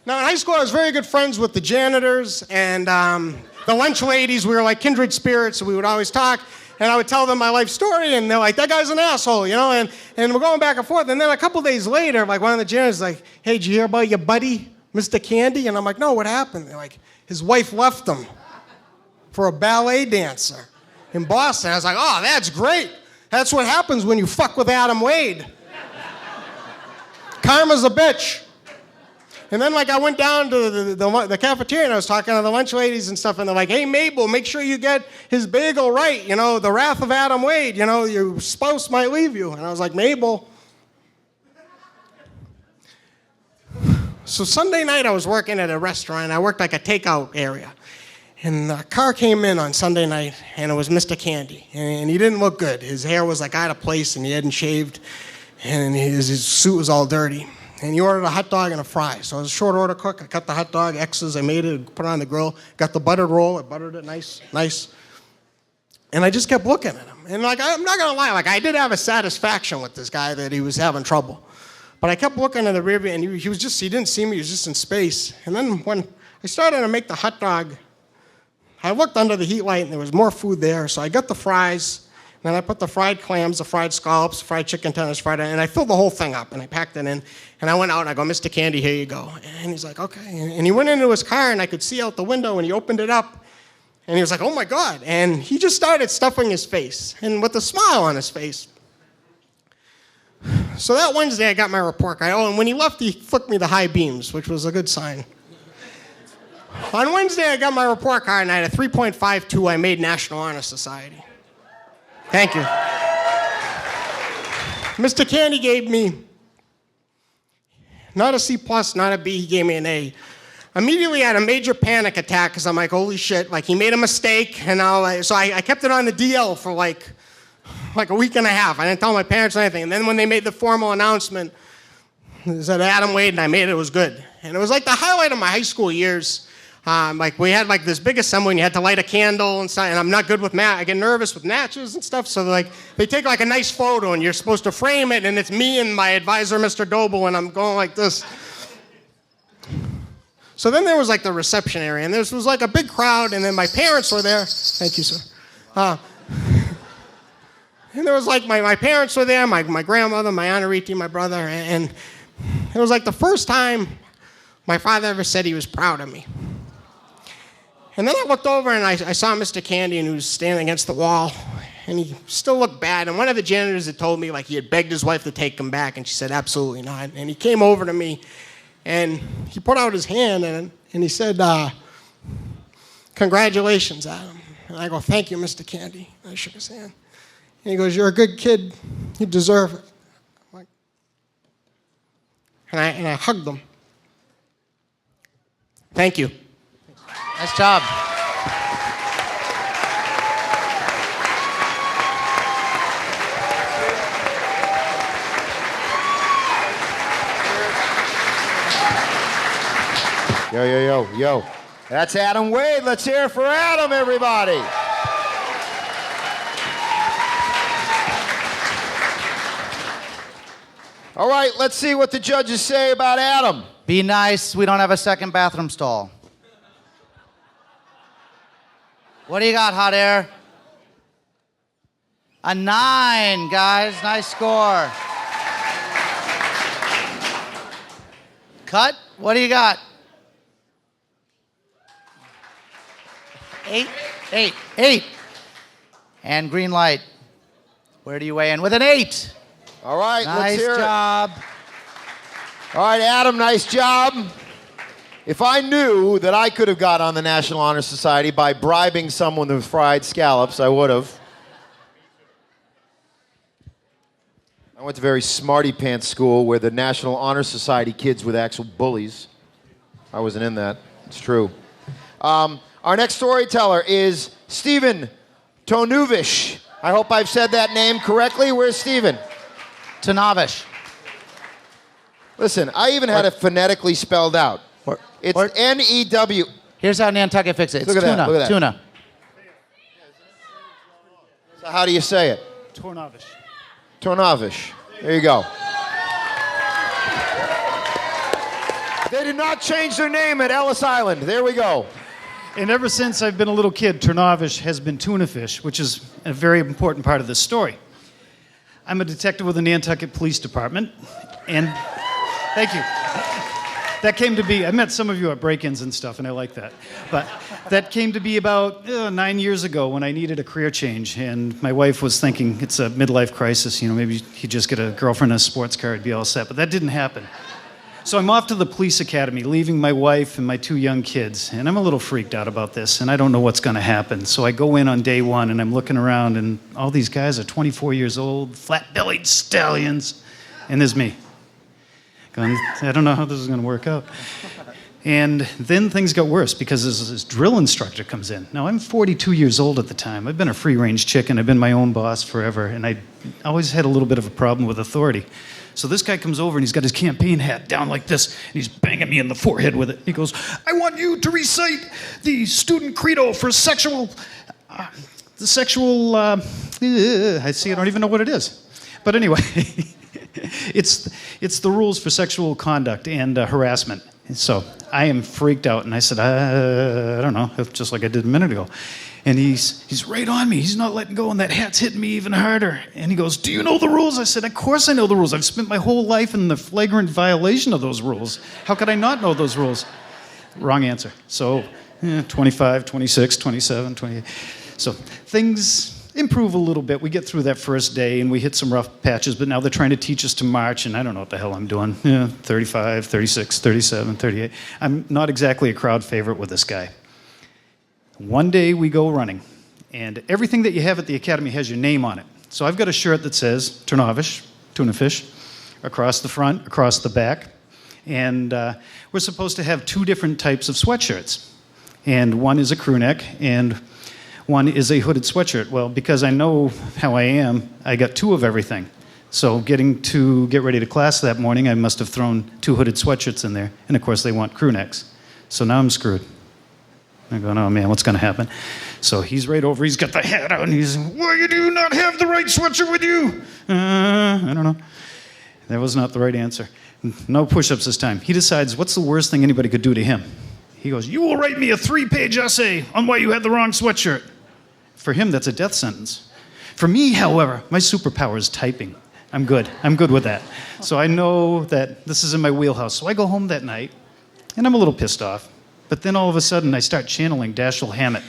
G: Now, in high school, I was very good friends with the janitors and the lunch ladies. We were like kindred spirits, so we would always talk. And I would tell them my life story, and they're like, that guy's an asshole, and we're going back and forth. And then a couple days later, like one of the janitors is like, hey, did you hear about your buddy, Mr. Candy? And I'm like, no, what happened? They're like, his wife left him for a ballet dancer in Boston. I was like, oh, that's great. That's what happens when you fuck with Adam Wade. Karma's a bitch. And then, like, I went down to the cafeteria, and I was talking to the lunch ladies and stuff, and they're like, hey, Mabel, make sure you get his bagel right. The wrath of Adam Wade. Your spouse might leave you. And I was like, Mabel. So Sunday night, I was working at a restaurant. I worked, like, a takeout area. And a car came in on Sunday night, and it was Mr. Candy. And he didn't look good. His hair was, like, out of place, and he hadn't shaved, and his suit was all dirty. And he ordered a hot dog and a fry. So it was a short order cook. I cut the hot dog, X's, I made it, put it on the grill. Got the buttered roll, I buttered it nice. And I just kept looking at him. And like, I'm not gonna lie, like I did have a satisfaction with this guy that he was having trouble. But I kept looking in the rear view, and he didn't see me, he was just in space. And then when I started to make the hot dog, I looked under the heat light and there was more food there. So I got the fries, and then I put the fried clams, the fried scallops, fried chicken tenders, and I filled the whole thing up, and I packed it in, and I went out, and I go, Mr. Candy, here you go. And he's like, okay. And he went into his car, and I could see out the window, and he opened it up, and he was like, oh, my God. And he just started stuffing his face, and with a smile on his face. So that Wednesday, I got my report card. Oh, and when he left, he flicked me the high beams, which was a good sign. On Wednesday, I got my report card, and I had a 3.52. I made National Honor Society. Thank you. Mr. Candy gave me not a C+, not a B, he gave me an A. Immediately I had a major panic attack because I'm like, holy shit, like he made a mistake, and so I kept it on the DL for like a week and a half. I didn't tell my parents anything. And then when they made the formal announcement, it said Adam Wade, and I made it was good. And it was like the highlight of my high school years. Like we had like this big assembly, and you had to light a candle and stuff. And I'm not good with I get nervous with matches and stuff. So like they take like a nice photo, and you're supposed to frame it, and it's me and my advisor, Mr. Doble, and I'm going like this. So then there was like the reception area, and there was like a big crowd, and then my parents were there. Thank you, sir. And there was like my parents were there, my grandmother, my Aunt Ariti, my brother, and it was like the first time my father ever said he was proud of me. And then I looked over, and I saw Mr. Candy, and he was standing against the wall, and he still looked bad. And one of the janitors had told me like he had begged his wife to take him back, and she said absolutely not. And he came over to me, and he put out his hand, and he said, congratulations, Adam. And I go, thank you, Mr. Candy. And I shook his hand. And he goes, "You're a good kid. You deserve it." And I hugged him. Thank you.
C: Nice job.
D: Yo. That's Adam Wade. Let's hear it for Adam, everybody. All right, let's see what the judges say about Adam.
C: Be nice. We don't have a second bathroom stall. What do you got, hot air? A 9, guys. Nice score. Cut. What do you got? 8. And green light. Where do you weigh in? With an 8.
D: All right, let's
C: Nice
D: hear
C: job.
D: it. All right, Adam, nice job. If I knew that I could have got on the National Honor Society by bribing someone with fried scallops, I would have. I went to very smarty pants school where the National Honor Society kids were the actual bullies. I wasn't in that. It's true. Our next storyteller is Stephen Tonuvish. I hope I've said that name correctly. Where's Stephen?
C: Tanavish.
D: Listen, I even had it phonetically spelled out. It's N-E-W.
C: Here's how Nantucket fixes it. It's
D: Look at
C: tuna.
D: that, look at that.
C: Tuna.
D: So how do you say it?
H: Tornavish.
D: Tonavish. There you go. They did not change their name at Ellis Island. There we go.
H: And ever since I've been a little kid, Tornavish has been tuna fish, which is a very important part of this story. I'm a detective with the Nantucket Police Department, and thank you. That came to be, I met some of you at break-ins and stuff, and I like that. But that came to be about 9 years ago when I needed a career change, and my wife was thinking it's a midlife crisis, maybe he'd just get a girlfriend and a sports car, it'd be all set. But that didn't happen. So I'm off to the police academy, leaving my wife and my 2 young kids, and I'm a little freaked out about this, and I don't know what's going to happen. So I go in on day 1, and I'm looking around, and all these guys are 24 years old, flat-bellied stallions, and there's me. Going, I don't know how this is going to work out. And then things got worse because this drill instructor comes in. Now, I'm 42 years old at the time. I've been a free-range chicken. I've been my own boss forever, and I always had a little bit of a problem with authority. So this guy comes over and he's got his campaign hat down like this, and he's banging me in the forehead with it. He goes, "I want you to recite the student credo for sexual, I see, I don't even know what it is. But anyway, it's the rules for sexual conduct and harassment. So I am freaked out, and I said, I don't know, just like I did a minute ago. And he's right on me. He's not letting go, and that hat's hitting me even harder. And he goes, "Do you know the rules?" I said, "Of course I know the rules. I've spent my whole life in the flagrant violation of those rules. How could I not know those rules?" Wrong answer. So 25, 26, 27, 28. So things improve a little bit. We get through that first day, and we hit some rough patches, but now they're trying to teach us to march, and I don't know what the hell I'm doing. 35, 36, 37, 38. I'm not exactly a crowd favorite with this guy. One day we go running, and everything that you have at the academy has your name on it. So I've got a shirt that says Tornavish, tuna fish, across the front, across the back, and we're supposed to have 2 different types of sweatshirts. And one is a crew neck, and one is a hooded sweatshirt. Well, because I know how I am, I got 2 of everything. So get ready to class that morning, I must have thrown 2 hooded sweatshirts in there, and of course they want crew necks. So now I'm screwed. I'm going, oh man, what's going to happen? So he's right over, he's got the hat out, and he's, "Why you do not have the right sweatshirt with you?" I don't know. That was not the right answer. No push-ups this time. He decides, what's the worst thing anybody could do to him? He goes, "You will write me a 3-page essay on why you had the wrong sweatshirt." For him, that's a death sentence. For me, however, my superpower is typing. I'm good. I'm good with that. So I know that this is in my wheelhouse. So I go home that night, and I'm a little pissed off. But then all of a sudden, I start channeling Dashiell Hammett.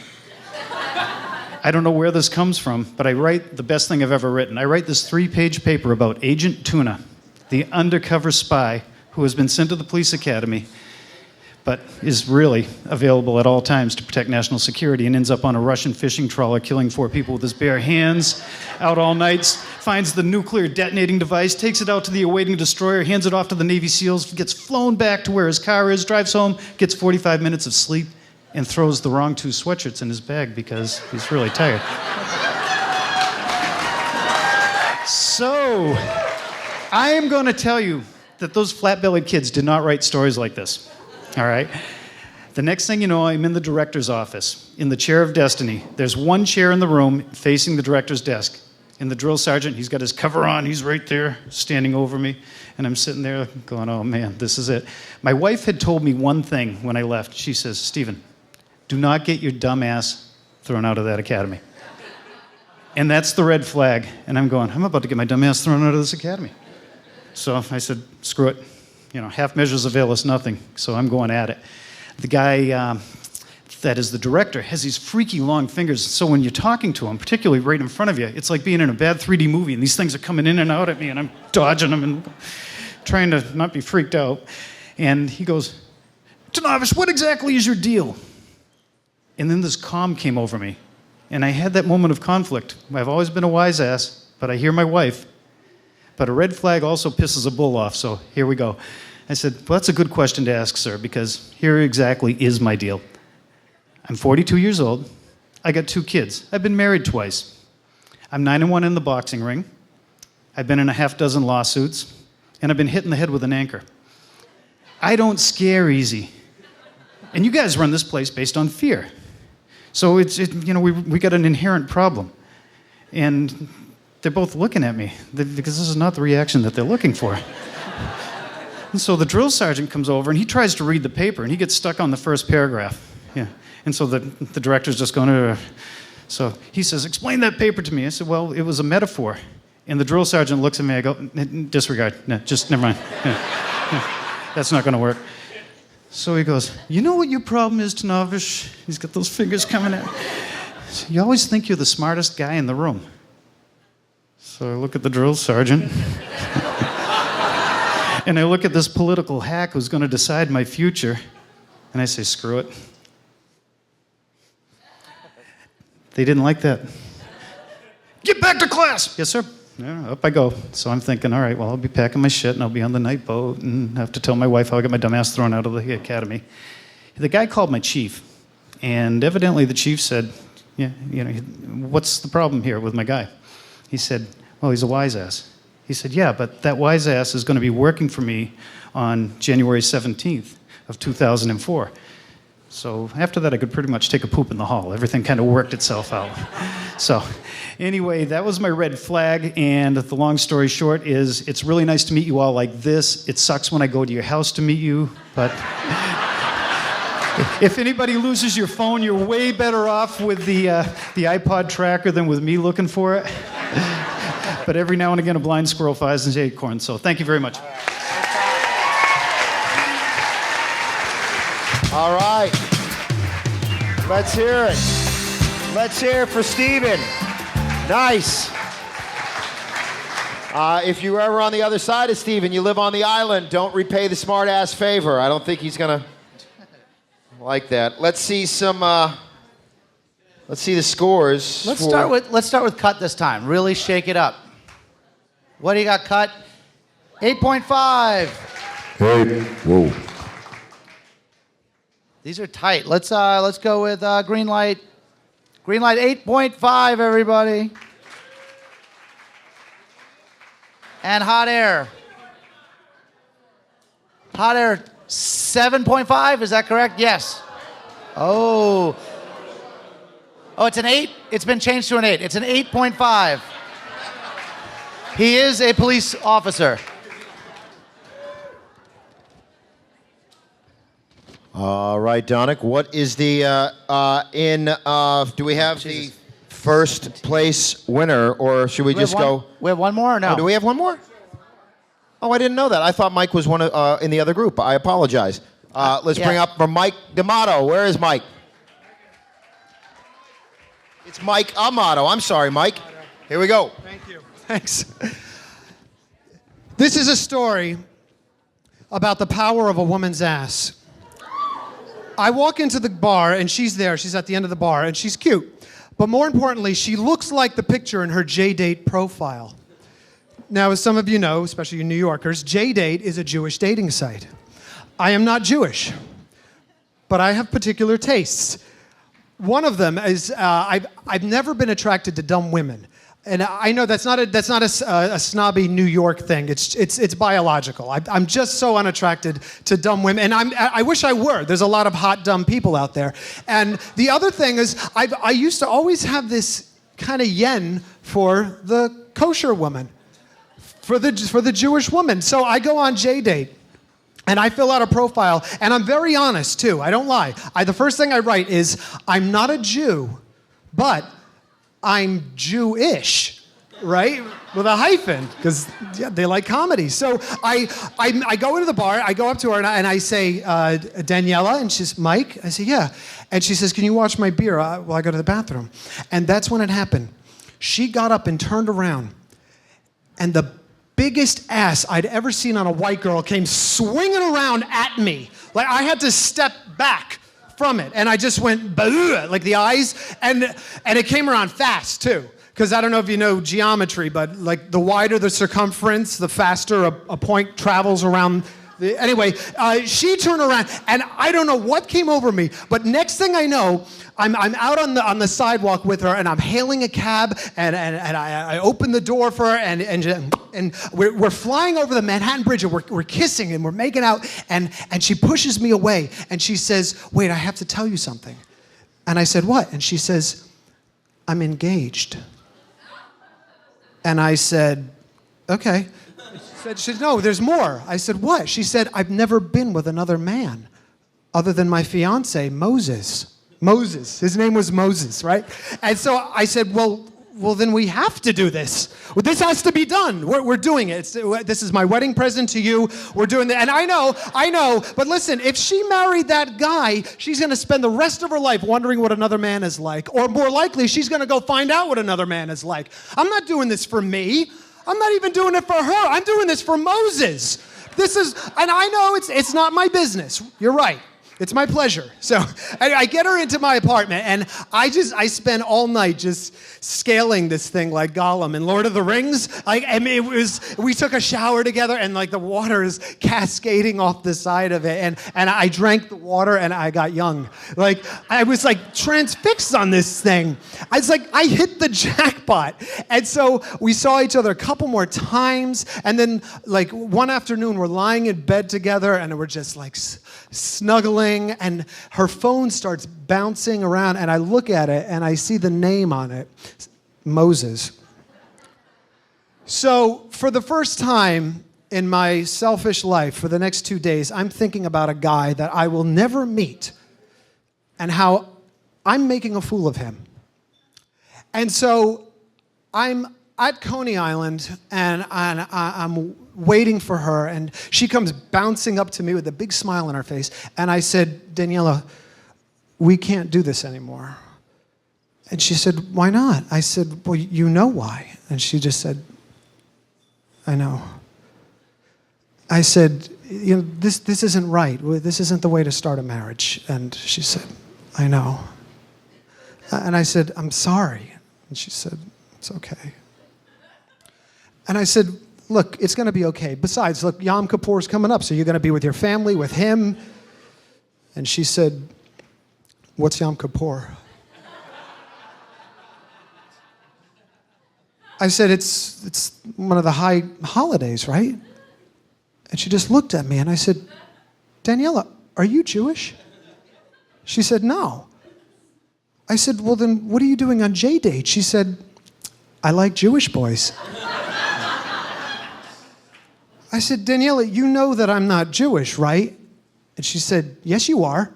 H: I don't know where this comes from, but I write the best thing I've ever written. I write this 3-page paper about Agent Tuna, the undercover spy who has been sent to the police academy but is really available at all times to protect national security, and ends up on a Russian fishing trawler killing 4 people with his bare hands, out all nights, finds the nuclear detonating device, takes it out to the awaiting destroyer, hands it off to the Navy SEALs, gets flown back to where his car is, drives home, gets 45 minutes of sleep, and throws the wrong 2 sweatshirts in his bag because he's really tired. So, I am going to tell you that those flat-bellied kids did not write stories like this. All right? The next thing you know, I'm in the director's office, in the chair of destiny. There's one chair in the room facing the director's desk. And the drill sergeant, he's got his cover on, he's right there, standing over me. And I'm sitting there going, oh man, this is it. My wife had told me one thing when I left. She says, Stephen, do not get your dumb ass thrown out of that academy. And that's the red flag. And I'm going, I'm about to get my dumb ass thrown out of this academy. So I said, screw it. You know, half measures avail us nothing. So I'm going at it. The guy that is the director has these freaky long fingers. So when you're talking to him, particularly right in front of you, it's like being in a bad 3D movie, and these things are coming in and out at me, and I'm dodging them and trying to not be freaked out. And he goes, Tanavish, what exactly is your deal? And then this calm came over me. And I had that moment of conflict. I've always been a wise ass, but I hear my wife. But a red flag also pisses a bull off, so here we go. I said, well, that's a good question to ask, sir, because here exactly is my deal. I'm 42 years old. I got 2 kids. I've been married twice. I'm 9-1 in the boxing ring. I've been in a half dozen lawsuits, and I've been hit in the head with an anchor. I don't scare easy. And you guys run this place based on fear. So we got an inherent problem. And they're both looking at me because this is not the reaction that they're looking for. And so the drill sergeant comes over and he tries to read the paper and he gets stuck on the first paragraph. Yeah. And so the director's just going to... So he says, explain that paper to me. I said, well, it was a metaphor. And the drill sergeant looks at me, I go, disregard. No, just never mind. That's not going to work. So he goes, you know what your problem is, Tanavish? He's got those fingers coming out. So you always think you're the smartest guy in the room. So I look at the drill sergeant. And I look at this political hack who's going to decide my future. And I say, screw it. They didn't like that. Get back to class! Yes, sir. Yeah, up I go. So I'm thinking, all right, well, I'll be packing my shit and I'll be on the night boat and have to tell my wife how I got my dumb ass thrown out of the academy. The guy called my chief, and evidently the chief said, yeah, you know, what's the problem here with my guy? He said, well, he's a wise ass. He said, yeah, but that wise ass is going to be working for me on January 17th of 2004. So after that, I could pretty much take a poop in the hall. Everything kind of worked itself out. So anyway, that was my red flag. And the long story short is it's really nice to meet you all like this. It sucks when I go to your house to meet you. But if anybody loses your phone, you're way better off with the iPod tracker than with me looking for it. But every now and again, a blind squirrel finds an acorn. So thank you very much.
D: All right. Let's hear it. Let's hear it for Stephen. Nice. If you're ever on the other side of Stephen, you live on the island, don't repay the smart-ass favor. I don't think he's going to like that. Let's see some... let's see the scores.
C: Let's start with cut this time. Really shake it up. What do you got, cut? 8.5.
D: Hey, whoa.
C: These are tight. Let's go with green light. Green light 8.5, everybody. And hot air. Hot air 7.5, is that correct? Yes. Oh, it's an 8? It's been changed to an 8. It's an 8.5. He is a police officer.
D: All right, Donick, what is the, do we have the first place winner, or should we just go?
C: We have one more or no?
D: Oh, do we have one more? Oh, I didn't know that. I thought Mike was one in the other group. I apologize. Let's bring up for Mike D'Amato. Where is Mike? It's Mike Amato. I'm sorry, Mike. Here we go.
I: Thank you. Thanks. This is a story about the power of a woman's ass. I walk into the bar, and she's there. She's at the end of the bar, and she's cute. But more importantly, she looks like the picture in her JDate profile. Now, as some of you know, especially you New Yorkers, JDate is a Jewish dating site. I am not Jewish, but I have particular tastes. One of them is I've never been attracted to dumb women. And I know that's not a snobby New York thing. It's biological. I'm just so unattracted to dumb women, and I wish I were. There's a lot of hot dumb people out there. And the other thing is, I used to always have this kind of yen for the kosher woman, for the Jewish woman. So I go on JDate. And I fill out a profile, and I'm very honest too. I don't lie. The first thing I write is, I'm not a Jew, but I'm Jewish, right? With a hyphen, because they like comedy. So I go into the bar, I go up to her, and I say, Daniela, and she's, Mike? I say, yeah. And she says, can you watch my beer while I go to the bathroom? And that's when it happened. She got up and turned around, and the biggest ass I'd ever seen on a white girl came swinging around at me. Like, I had to step back from it, and I just went, like the eyes, and it came around fast, too. Because I don't know if you know geometry, but like the wider the circumference, the faster a point travels around. Anyway, she turned around, and I don't know what came over me, but next thing I know, I'm out on the sidewalk with her, and I'm hailing a cab, and I open the door for her, and we're flying over the Manhattan Bridge, and we're kissing, and we're making out, and she pushes me away, and she says, wait, I have to tell you something. And I said, what? And she says, I'm engaged. And I said, okay. She said, no, there's more. I said, what? She said, I've never been with another man other than my fiance, Moses. Moses. His name was Moses, right? And so I said, well, then we have to do this. Well, this has to be done. We're doing it. This is my wedding present to you. We're doing that. And I know, but listen, if she married that guy, she's going to spend the rest of her life wondering what another man is like. Or more likely, she's going to go find out what another man is like. I'm not doing this for me. I'm not even doing it for her. I'm doing this for Moses. And I know it's not my business. You're right. It's my pleasure. So I get her into my apartment, and I spend all night just scaling this thing like Gollum in Lord of the Rings. Like, I mean, we took a shower together, and like the water is cascading off the side of it, and I drank the water, and I got young. Like, I was like transfixed on this thing. It's like I hit the jackpot. And so we saw each other a couple more times, and then like one afternoon we're lying in bed together, and we're just like snuggling, and her phone starts bouncing around, and I look at it, and I see the name on it, Moses. So for the first time in my selfish life, for the next 2 days, I'm thinking about a guy that I will never meet and how I'm making a fool of him. And so I'm at Coney Island, and I'm waiting for her, and she comes bouncing up to me with a big smile on her face, and I said, Daniela, we can't do this anymore. And she said, why not? I said, well, you know why. And she just said, I know. I said, this isn't right. This isn't the way to start a marriage. And she said, I know. And I said, I'm sorry. And she said, it's okay. And I said, look, it's going to be okay. Besides, look, Yom Kippur's coming up, so you're going to be with your family, with him. And she said, what's Yom Kippur? I said, it's one of the high holidays, right? And she just looked at me, and I said, Daniela, are you Jewish? She said, no. I said, well, then what are you doing on JDate? She said, I like Jewish boys. I said, Daniela, you know that I'm not Jewish, right? And she said, yes, you are.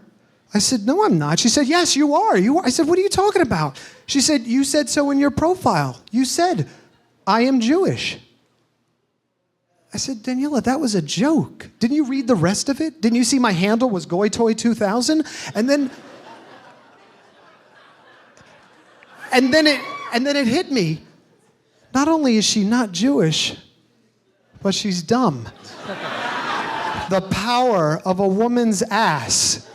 I: I said, no, I'm not. She said, yes, you are. You are. I said, what are you talking about? She said, you said so in your profile. You said, I am Jewish. I said, Daniela, that was a joke. Didn't you read the rest of it? Didn't you see my handle was GoyToy2000? And then it hit me. Not only is she not Jewish, but she's dumb. The power of a woman's ass.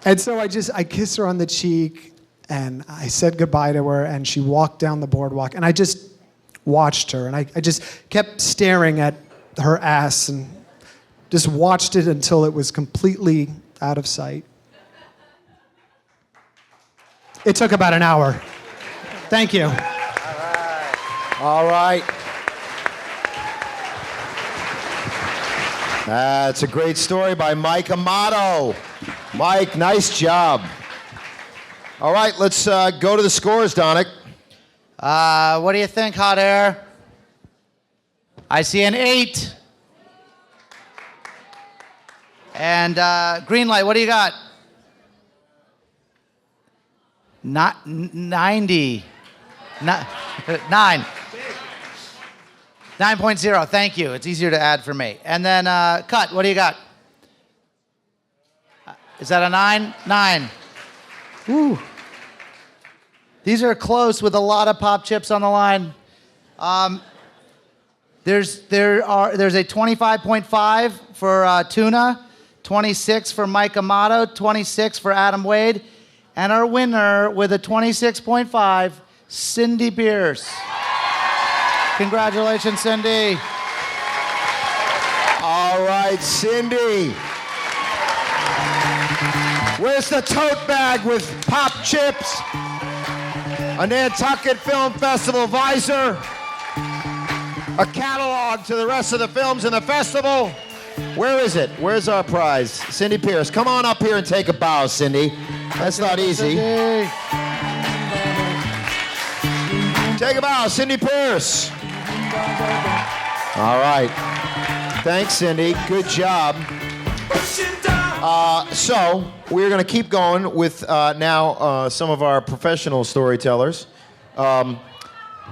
I: And so I kissed her on the cheek, and I said goodbye to her, and she walked down the boardwalk, and I just watched her, and I just kept staring at her ass and just watched it until it was completely out of sight. It took about an hour. Thank you.
D: All right. That's a great story by Mike Amato. Mike, nice job. All right, let's go to the scores, Donick.
C: What do you think, Hot Air? I see an 8. And Green Light, what do you got? Not 90. 9. 9.0, thank you. It's easier to add for me. And then Cut, what do you got? Is that a 9? 9. Woo. These are close with a lot of pop chips on the line. There's a 25.5 for Tuna, 26 for Mike Amato, 26 for Adam Wade, and our winner with a 26.5, Cindy Pierce. Congratulations, Cindy.
D: All right, Cindy. Where's the tote bag with pop chips? A Nantucket Film Festival visor. A catalog to the rest of the films in the festival. Where is it? Where's our prize? Cindy Pierce, come on up here and take a bow, Cindy. That's not easy.
C: Cindy.
D: Take a bow, Cindy Pierce. All right. Thanks, Cindy. Good job. So we're going to keep going with now some of our professional storytellers.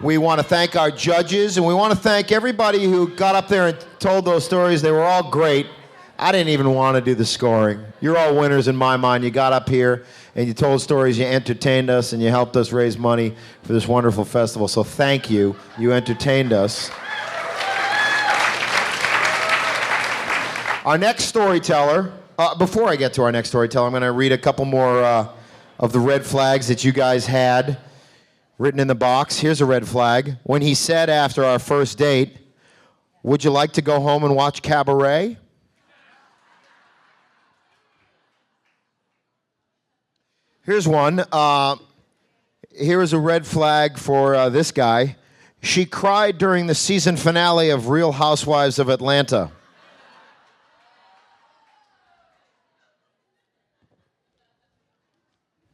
D: We want to thank our judges, and we want to thank everybody who got up there and told those stories. They were all great. I didn't even want to do the scoring. You're all winners in my mind. You got up here and you told stories, you entertained us, and you helped us raise money for this wonderful festival. So thank you. You entertained us. Our next storyteller, before I get to our next storyteller, I'm going to read a couple more of the red flags that you guys had written in the box. Here's a red flag. When he said after our first date, "Would you like to go home and watch Cabaret?" Here's one. Here is a red flag for this guy. She cried during the season finale of Real Housewives of Atlanta.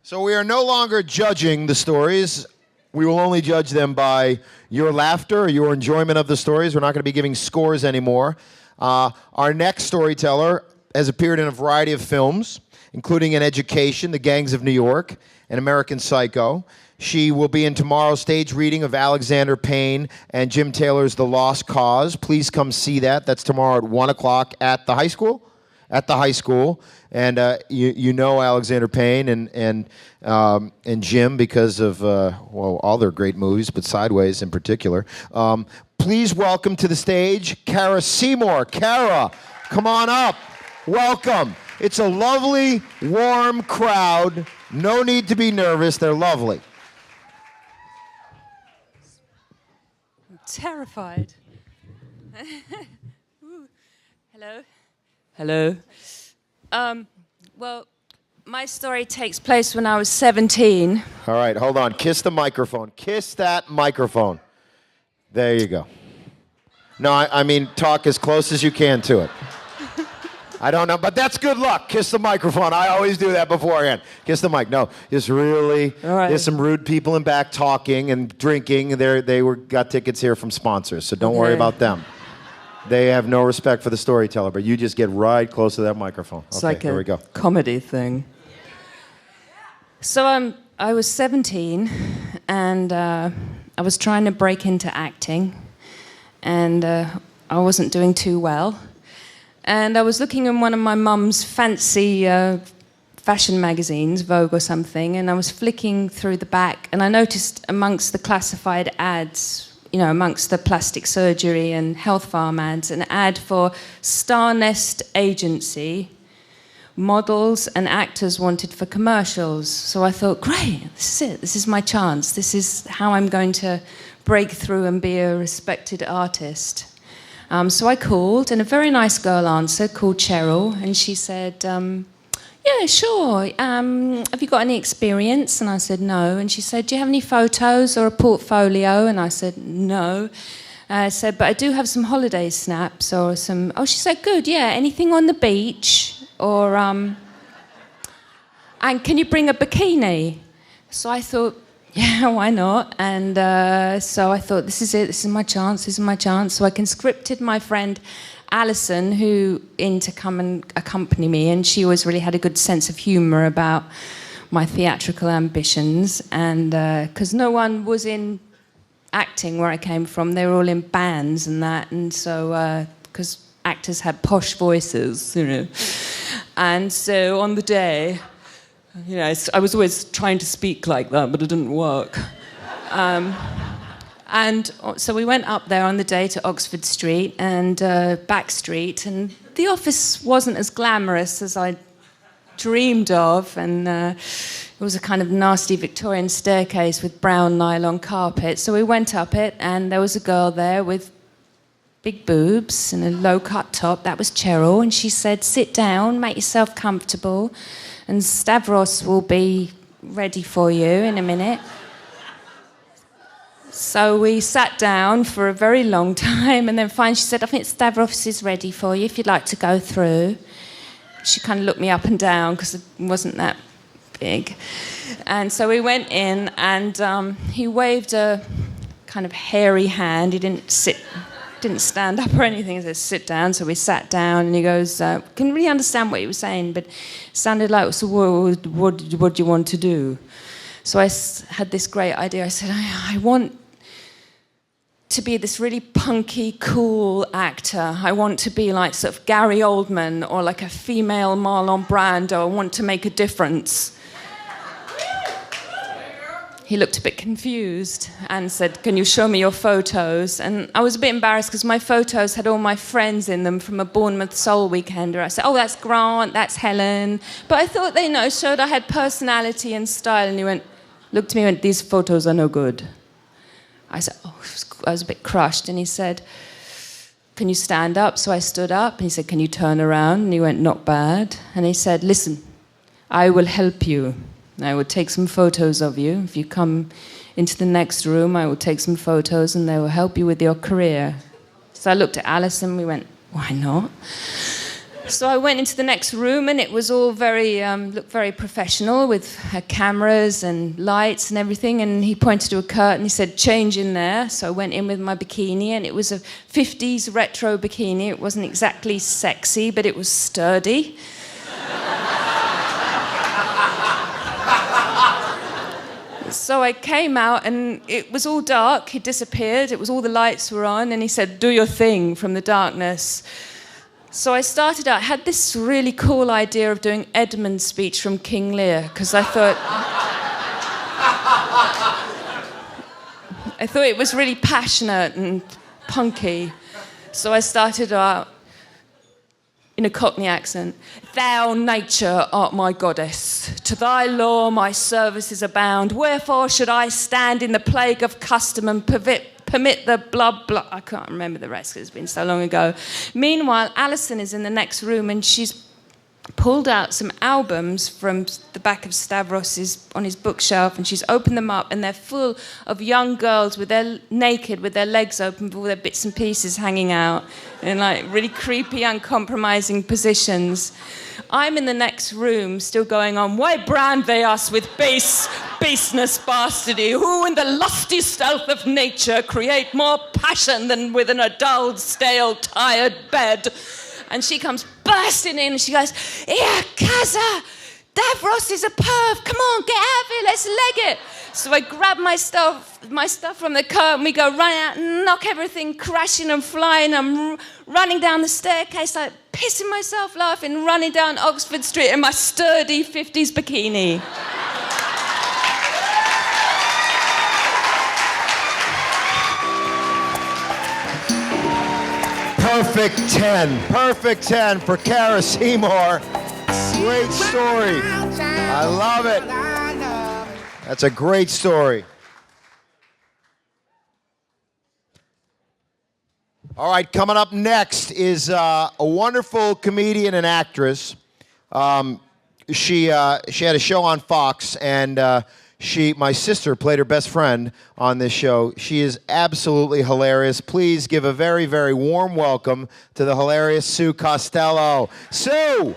D: So we are no longer judging the stories. We will only judge them by your laughter or your enjoyment of the stories. We're not going to be giving scores anymore. Our next storyteller has appeared in a variety of films, including in Education, The Gangs of New York, and American Psycho. She will be in tomorrow's stage reading of Alexander Payne and Jim Taylor's The Lost Cause. Please come see that. That's tomorrow at 1 o'clock at the high school. At the high school. And you know Alexander Payne and Jim because of, all their great movies, but Sideways in particular. Please welcome to the stage Kara Seymour. Kara, come on up. Welcome. It's a lovely, warm crowd. No need to be nervous. They're lovely.
J: I'm terrified. Hello. Hello. Well, my story takes place when I was 17.
D: All right, hold on. Kiss the microphone. Kiss that microphone. There you go. No, I mean, talk as close as you can to it. I don't know, but that's good luck. Kiss the microphone. I always do that beforehand. Kiss the mic. No, just really.
J: All right.
D: There's some rude people in back talking and drinking. They got tickets here from sponsors, so don't worry about them. They have no respect for the storyteller, but you just get right close to that microphone.
J: It's
D: okay,
J: like
D: here we
J: a
D: go.
J: comedy thing. So I was 17, and I was trying to break into acting, and I wasn't doing too well. And I was looking in one of my mum's fancy fashion magazines, Vogue or something, and I was flicking through the back, and I noticed amongst the classified ads, amongst the plastic surgery and health farm ads, an ad for Star Nest Agency, models and actors wanted for commercials. So I thought, great, this is it. This is my chance. This is how I'm going to break through and be a respected artist. So I called, and a very nice girl answered called Cheryl, and she said, yeah, sure. Have you got any experience? And I said, no. And she said, do you have any photos or a portfolio? And I said, no. I said, but I do have some holiday snaps or some... Oh, she said, good, yeah. Anything on the beach? Or, and can you bring a bikini? So I thought, yeah, why not? And so I thought, this is it. This is my chance. This is my chance. So I conscripted my friend Alison, who in to come and accompany me, and she always really had a good sense of humour about my theatrical ambitions, and because no one was in acting where I came from, they were all in bands and that, and so because actors had posh voices, you know, and so on the day, you know, I was always trying to speak like that, but it didn't work. And so we went up there on the day to Oxford Street and Back Street, and the office wasn't as glamorous as I dreamed of, and it was a kind of nasty Victorian staircase with brown nylon carpet. So we went up it, and there was a girl there with big boobs and a low-cut top. That was Cheryl, and she said, sit down, make yourself comfortable, and Stavros will be ready for you in a minute. So we sat down for a very long time, and then finally she said, I think Stavros is ready for you if you'd like to go through. She kind of looked me up and down because it wasn't that big. And so we went in, and he waved a kind of hairy hand. He didn't stand up or anything. He said, sit down. So we sat down, and he goes, couldn't really understand what he was saying, but it sounded like, so what do you want to do? So I had this great idea. I said, I want to be this really punky, cool actor. I want to be like sort of Gary Oldman or like a female Marlon Brando. I want to make a difference. He looked a bit confused and said, can you show me your photos? And I was a bit embarrassed because my photos had all my friends in them from a Bournemouth Soul Weekender. I said, oh, that's Grant, that's Helen. But I thought they, showed I had personality and style. And he looked at me and went, these photos are no good. I said, oh, I was a bit crushed. And he said, can you stand up? So I stood up. And he said, can you turn around? And he went, not bad. And he said, listen, I will help you. I will take some photos of you. If you come into the next room, I will take some photos and they will help you with your career. So I looked at Alison, we went, why not? So I went into the next room, and it was all looked very professional with cameras and lights and everything, and he pointed to a curtain, he said, change in there. So I went in with my bikini, and it was a 50s retro bikini. It wasn't exactly sexy, but it was sturdy. So I came out, and it was all dark. He disappeared. It was all the lights were on, and he said, do your thing from the darkness. So I started out, I had this really cool idea of doing Edmund's speech from King Lear, because I thought it was really passionate and punky. So I started out in a Cockney accent. Thou, nature, art my goddess. To thy law my services abound. Wherefore should I stand in the plague of custom and permit the blah, blah. I can't remember the rest because it's been so long ago. Meanwhile, Alison is in the next room, and she's pulled out some albums from the back of Stavros's on his bookshelf, and she's opened them up, and they're full of young girls naked with their legs open, with all their bits and pieces hanging out in like really creepy, uncompromising positions. I'm in the next room still going on, why brand they us with baseness, bastardy, who in the lusty stealth of nature create more passion than within a dull, stale, tired bed. And she comes bursting in, and she goes, here, Kaza, Davros is a perv, come on, get out of here, let's leg it. So I grab my stuff from the curtain, we go running out, knock everything crashing and flying. I'm running down the staircase, like pissing myself laughing, running down Oxford Street in my sturdy 50s bikini.
D: Perfect 10 for Cara Seymour. great story. I love it. That's a great story. All right, coming up next is a wonderful comedian and actress. She had a show on Fox, and my sister played her best friend on this show. She is absolutely hilarious. Please give a very, very warm welcome to the hilarious Sue Costello. Sue!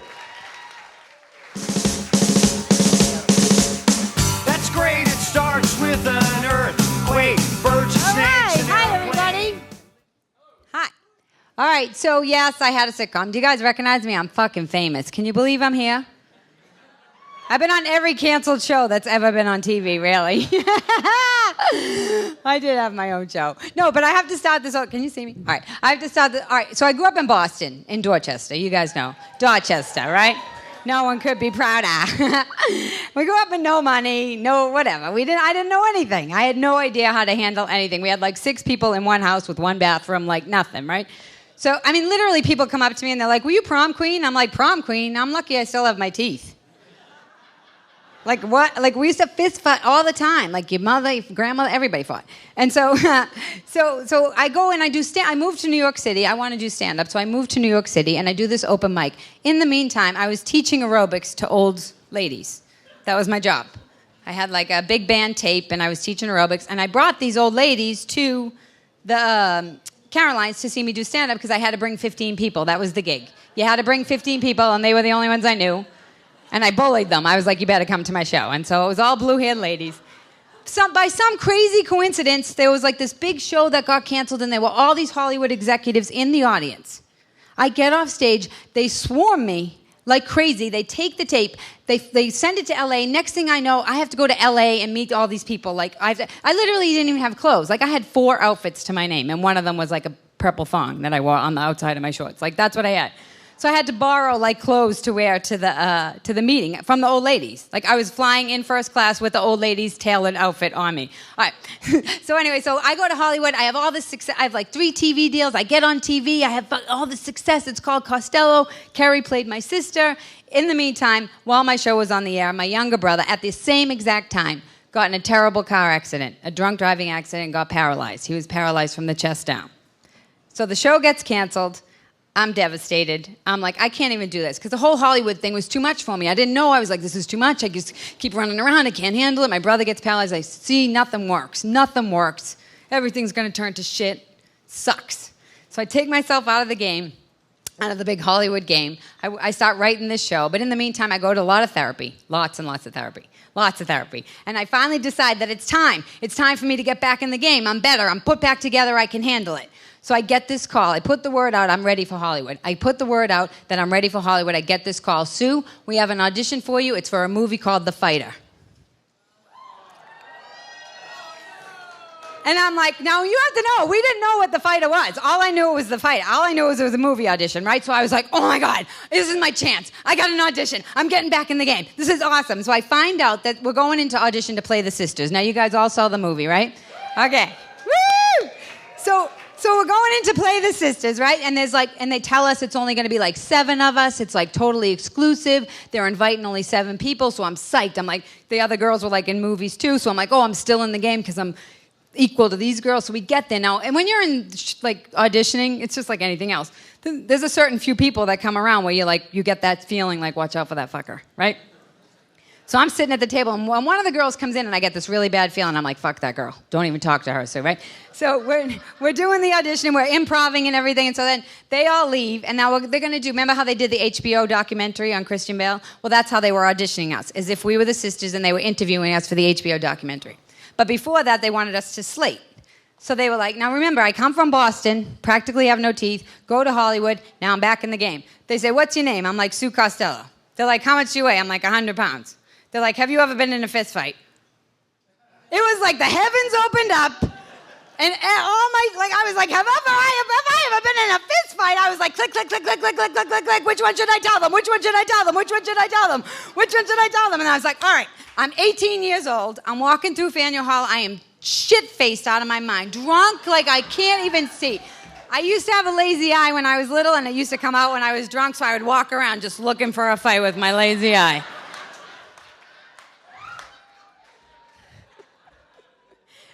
K: That's great. It starts with an earthquake, birds and snakes. And
L: Hi, everybody. Hi. All right, so yes, I had a sitcom. Do you guys recognize me? I'm fucking famous. Can you believe I'm here? I've been on every canceled show that's ever been on TV, really. I did have my own show. No, but I have to start this. Can you see me? All right. I have to start this. All right. So I grew up in Boston, in Dorchester. You guys know. Dorchester, right? No one could be prouder. We grew up with no money, no whatever. I didn't know anything. I had no idea how to handle anything. We had like 6 people in one house with one bathroom, like nothing, right? So, I mean, literally people come up to me and they're like, were you prom queen? I'm like, prom queen? I'm lucky I still have my teeth. Like what? Like we used to fist fight all the time. Like your mother, your grandmother, everybody fought. And so, so I go and I do I moved to New York City. I want to do stand-up, so I moved to New York City and I do this open mic. In the meantime, I was teaching aerobics to old ladies. That was my job. I had like a big band tape and I was teaching aerobics. And I brought these old ladies to the Carolines to see me do stand-up because I had to bring 15 people. That was the gig. You had to bring 15 people and they were the only ones I knew. And I bullied them. I was like, you better come to my show. And so it was all blue-haired ladies. By some crazy coincidence, there was like this big show that got canceled, and there were all these Hollywood executives in the audience. I get off stage. They swarm me like crazy. They take the tape. They send it to L.A. Next thing I know, I have to go to L.A. and meet all these people. Like I literally didn't even have clothes. Like I had 4 outfits to my name, and one of them was like a purple thong that I wore on the outside of my shorts. Like that's what I had. So I had to borrow like clothes to wear to the meeting from the old ladies. Like I was flying in first class with the old ladies' tailored outfit on me. All right. So anyway, so I go to Hollywood. I have all this success. I have like 3 TV deals. I get on TV. I have all this success. It's called Costello. Carrie played my sister. In the meantime, while my show was on the air, my younger brother, at the same exact time, got in a terrible car accident, a drunk driving accident, and got paralyzed. He was paralyzed from the chest down. So the show gets canceled. I'm devastated. I'm like, I can't even do this because the whole Hollywood thing was too much for me. I didn't know. I was like, this is too much. I just keep running around. I can't handle it. My brother gets paralyzed. I see nothing works. Nothing works. Everything's going to turn to shit. Sucks. So I take myself out of the game, out of the big Hollywood game. I start writing this show. But in the meantime, I go to a lot of therapy. Lots and lots of therapy. Lots of therapy. And I finally decide that it's time. It's time for me to get back in the game. I'm better. I'm put back together. I can handle it. So I get this call. I put the word out, I'm ready for Hollywood. I put the word out that I'm ready for Hollywood. I get this call. Sue, we have an audition for you. It's for a movie called The Fighter. And I'm like, now you have to know, we didn't know what The Fighter was. All I knew was The Fighter. All I knew was it was a movie audition, right? So I was like, oh my God, this is my chance. I got an audition. I'm getting back in the game. This is awesome. So I find out that we're going into audition to play the sisters. Now you guys all saw the movie, right? Okay. Woo! So we're going in to play the sisters, right? And they tell us it's only going to be like 7 of us. It's like totally exclusive. They're inviting only 7 people, so I'm psyched. I'm like, the other girls were like in movies too, so I'm like, oh, I'm still in the game because I'm equal to these girls. So we get there now, and when you're in like auditioning, it's just like anything else. There's a certain few people that come around where you get that feeling like, watch out for that fucker, right? So I'm sitting at the table, and one of the girls comes in, and I get this really bad feeling. I'm like, fuck that girl. Don't even talk to her. So, right? So we're doing the audition, we're improvising and everything, and so then they all leave, and now they're going to do, remember how they did the HBO documentary on Christian Bale? Well, that's how they were auditioning us, as if we were the sisters, and they were interviewing us for the HBO documentary. But before that, they wanted us to slate. So they were like, now remember, I come from Boston, practically have no teeth, go to Hollywood, now I'm back in the game. They say, what's your name? I'm like, Sue Costello. They're like, how much do you weigh? I'm like, 100 pounds. They're like, have you ever been in a fist fight? It was like the heavens opened up, and I was like, have I ever been in a fist fight? I was like, click, click, click, click, click, click, click, click, click. Which one should I tell them? Which one should I tell them? Which one should I tell them? Which one should I tell them? And I was like, all right, I'm 18 years old. I'm walking through Faneuil Hall. I am shit-faced out of my mind, drunk like I can't even see. I used to have a lazy eye when I was little, and it used to come out when I was drunk, so I would walk around just looking for a fight with my lazy eye.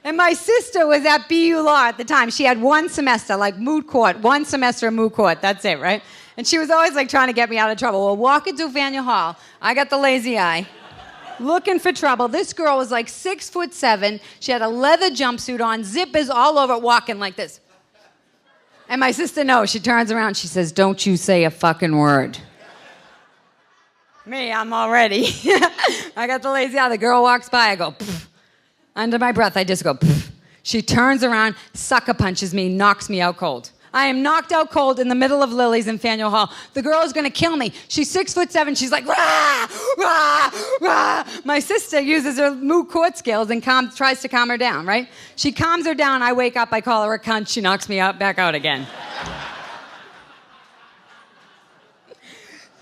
L: And my sister was at BU Law at the time. She had one semester, like moot court, one semester of moot court. That's it, right? And she was always like trying to get me out of trouble. Well, walking through Faneuil Hall, I got the lazy eye, looking for trouble. This girl was like 6'7". She had a leather jumpsuit on, zippers all over it, walking like this. And my sister knows. She turns around. She says, "Don't you say a fucking word." Me, I'm all ready. I got the lazy eye. The girl walks by. I go, pfft. Under my breath, I just go, pfft. She turns around, sucker punches me, knocks me out cold. I am knocked out cold in the middle of Lily's in Faneuil Hall. The girl is going to kill me. She's 6'7". She's like, rah, rah, rah. My sister uses her moot court skills and tries to calm her down, right? She calms her down. I wake up. I call her a cunt. She knocks me back out again.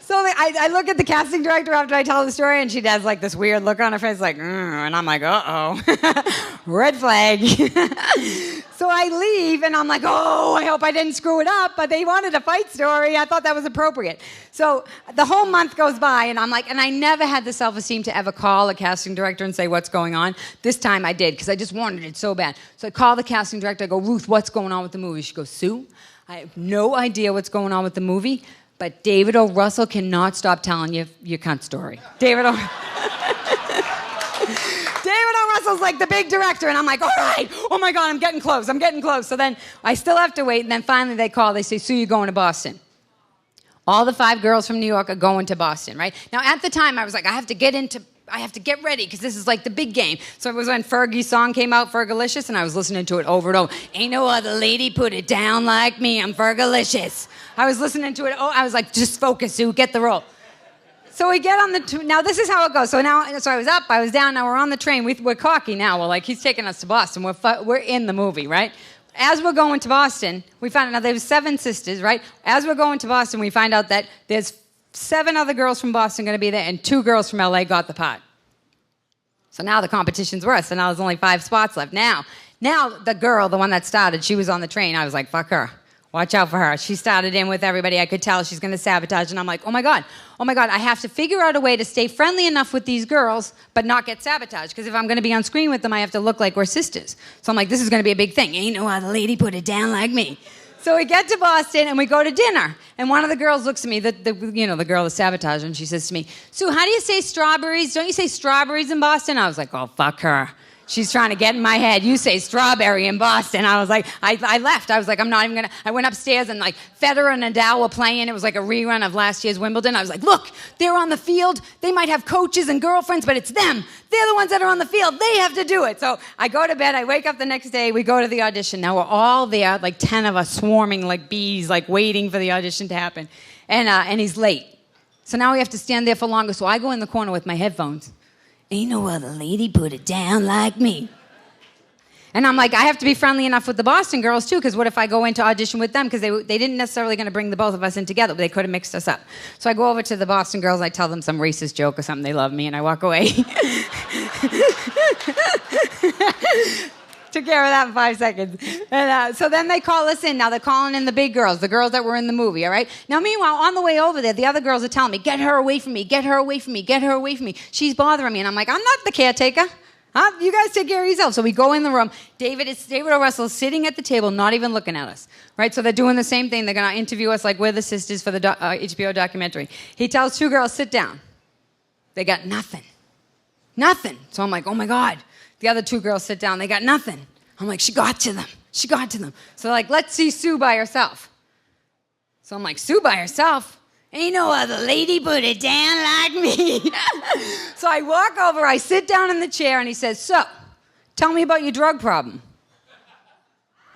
L: So I look at the casting director after I tell the story, and she does like this weird look on her face, like, and I'm like, uh-oh, red flag. So I leave, and I'm like, oh, I hope I didn't screw it up, but they wanted a fight story. I thought that was appropriate. So the whole month goes by, and I'm like, and I never had the self-esteem to ever call a casting director and say, what's going on? This time I did, because I just wanted it so bad. So I call the casting director. I go, Ruth, what's going on with the movie? She goes, Sue, I have no idea what's going on with the movie, but David O. Russell cannot stop telling you your cunt story. David O. Russell's like the big director, and I'm like, all right, oh my God, I'm getting close. So then I still have to wait, and then finally they call. They say, Sue, you're going to Boston. All the 5 girls from New York are going to Boston, right? Now, at the time, I was like, I have to get ready, because this is like the big game. So it was when Fergie's song came out, Fergalicious, and I was listening to it over and over. Ain't no other lady put it down like me, I'm Fergalicious. I was listening to it, I was like, just focus, Sue, get the role. So we get on now this is how it goes. So I was up, I was down, now we're on the train. We're cocky now. We're like, he's taking us to Boston. We're in the movie, right? As we're going to Boston, we find out there's 7 sisters, right? As we're going to Boston, we find out that there's 7 other girls from Boston going to be there, and 2 girls from LA got the part. So now the competition's worse, so now there's only 5 spots left. Now the girl, the one that started, she was on the train. I was like, fuck her. Watch out for her. She started in with everybody. I could tell she's going to sabotage. And I'm like, oh my God, I have to figure out a way to stay friendly enough with these girls, but not get sabotaged. Because if I'm going to be on screen with them, I have to look like we're sisters. So I'm like, this is going to be a big thing. Ain't no other lady put it down like me. So we get to Boston, and we go to dinner. And one of the girls looks at me, the girl that sabotaged, and she says to me, Sue, how do you say strawberries? Don't you say strawberries in Boston? I was like, oh, fuck her. She's trying to get in my head. You say strawberry in Boston. I was like, I left. I was like, I'm not even going to. I went upstairs, and like Federer and Nadal were playing. It was like a rerun of last year's Wimbledon. I was like, look, they're on the field. They might have coaches and girlfriends, but it's them. They're the ones that are on the field. They have to do it. So I go to bed. I wake up the next day. We go to the audition. Now we're all there, like 10 of us swarming like bees, like waiting for the audition to happen. And he's late. So now we have to stand there for longer. So I go in the corner with my headphones. Ain't no other lady put it down like me. And I'm like, I have to be friendly enough with the Boston girls, too, because what if I go into audition with them? Because they didn't necessarily going to bring the both of us in together, but they could have mixed us up. So I go over to the Boston girls, I tell them some racist joke or something, they love me, and I walk away. Took care of that in 5 seconds. And so then they call us in. Now they're calling in the big girls, the girls that were in the movie, all right? Now, meanwhile, on the way over there, the other girls are telling me, get her away from me, get her away from me, get her away from me. She's bothering me. And I'm like, I'm not the caretaker. Huh? You guys take care of yourself. So we go in the room. David O. Russell sitting at the table, not even looking at us, right? So they're doing the same thing. They're going to interview us like we're the sisters for the HBO documentary. He tells 2 girls, sit down. They got nothing. Nothing. So I'm like, oh, my God. The other 2 girls sit down. They got nothing. I'm like, she got to them. She got to them. So like, let's see Sue by herself. So I'm like, Sue by herself? Ain't no other lady put it down like me. So I walk over, I sit down in the chair, and he says, so, tell me about your drug problem.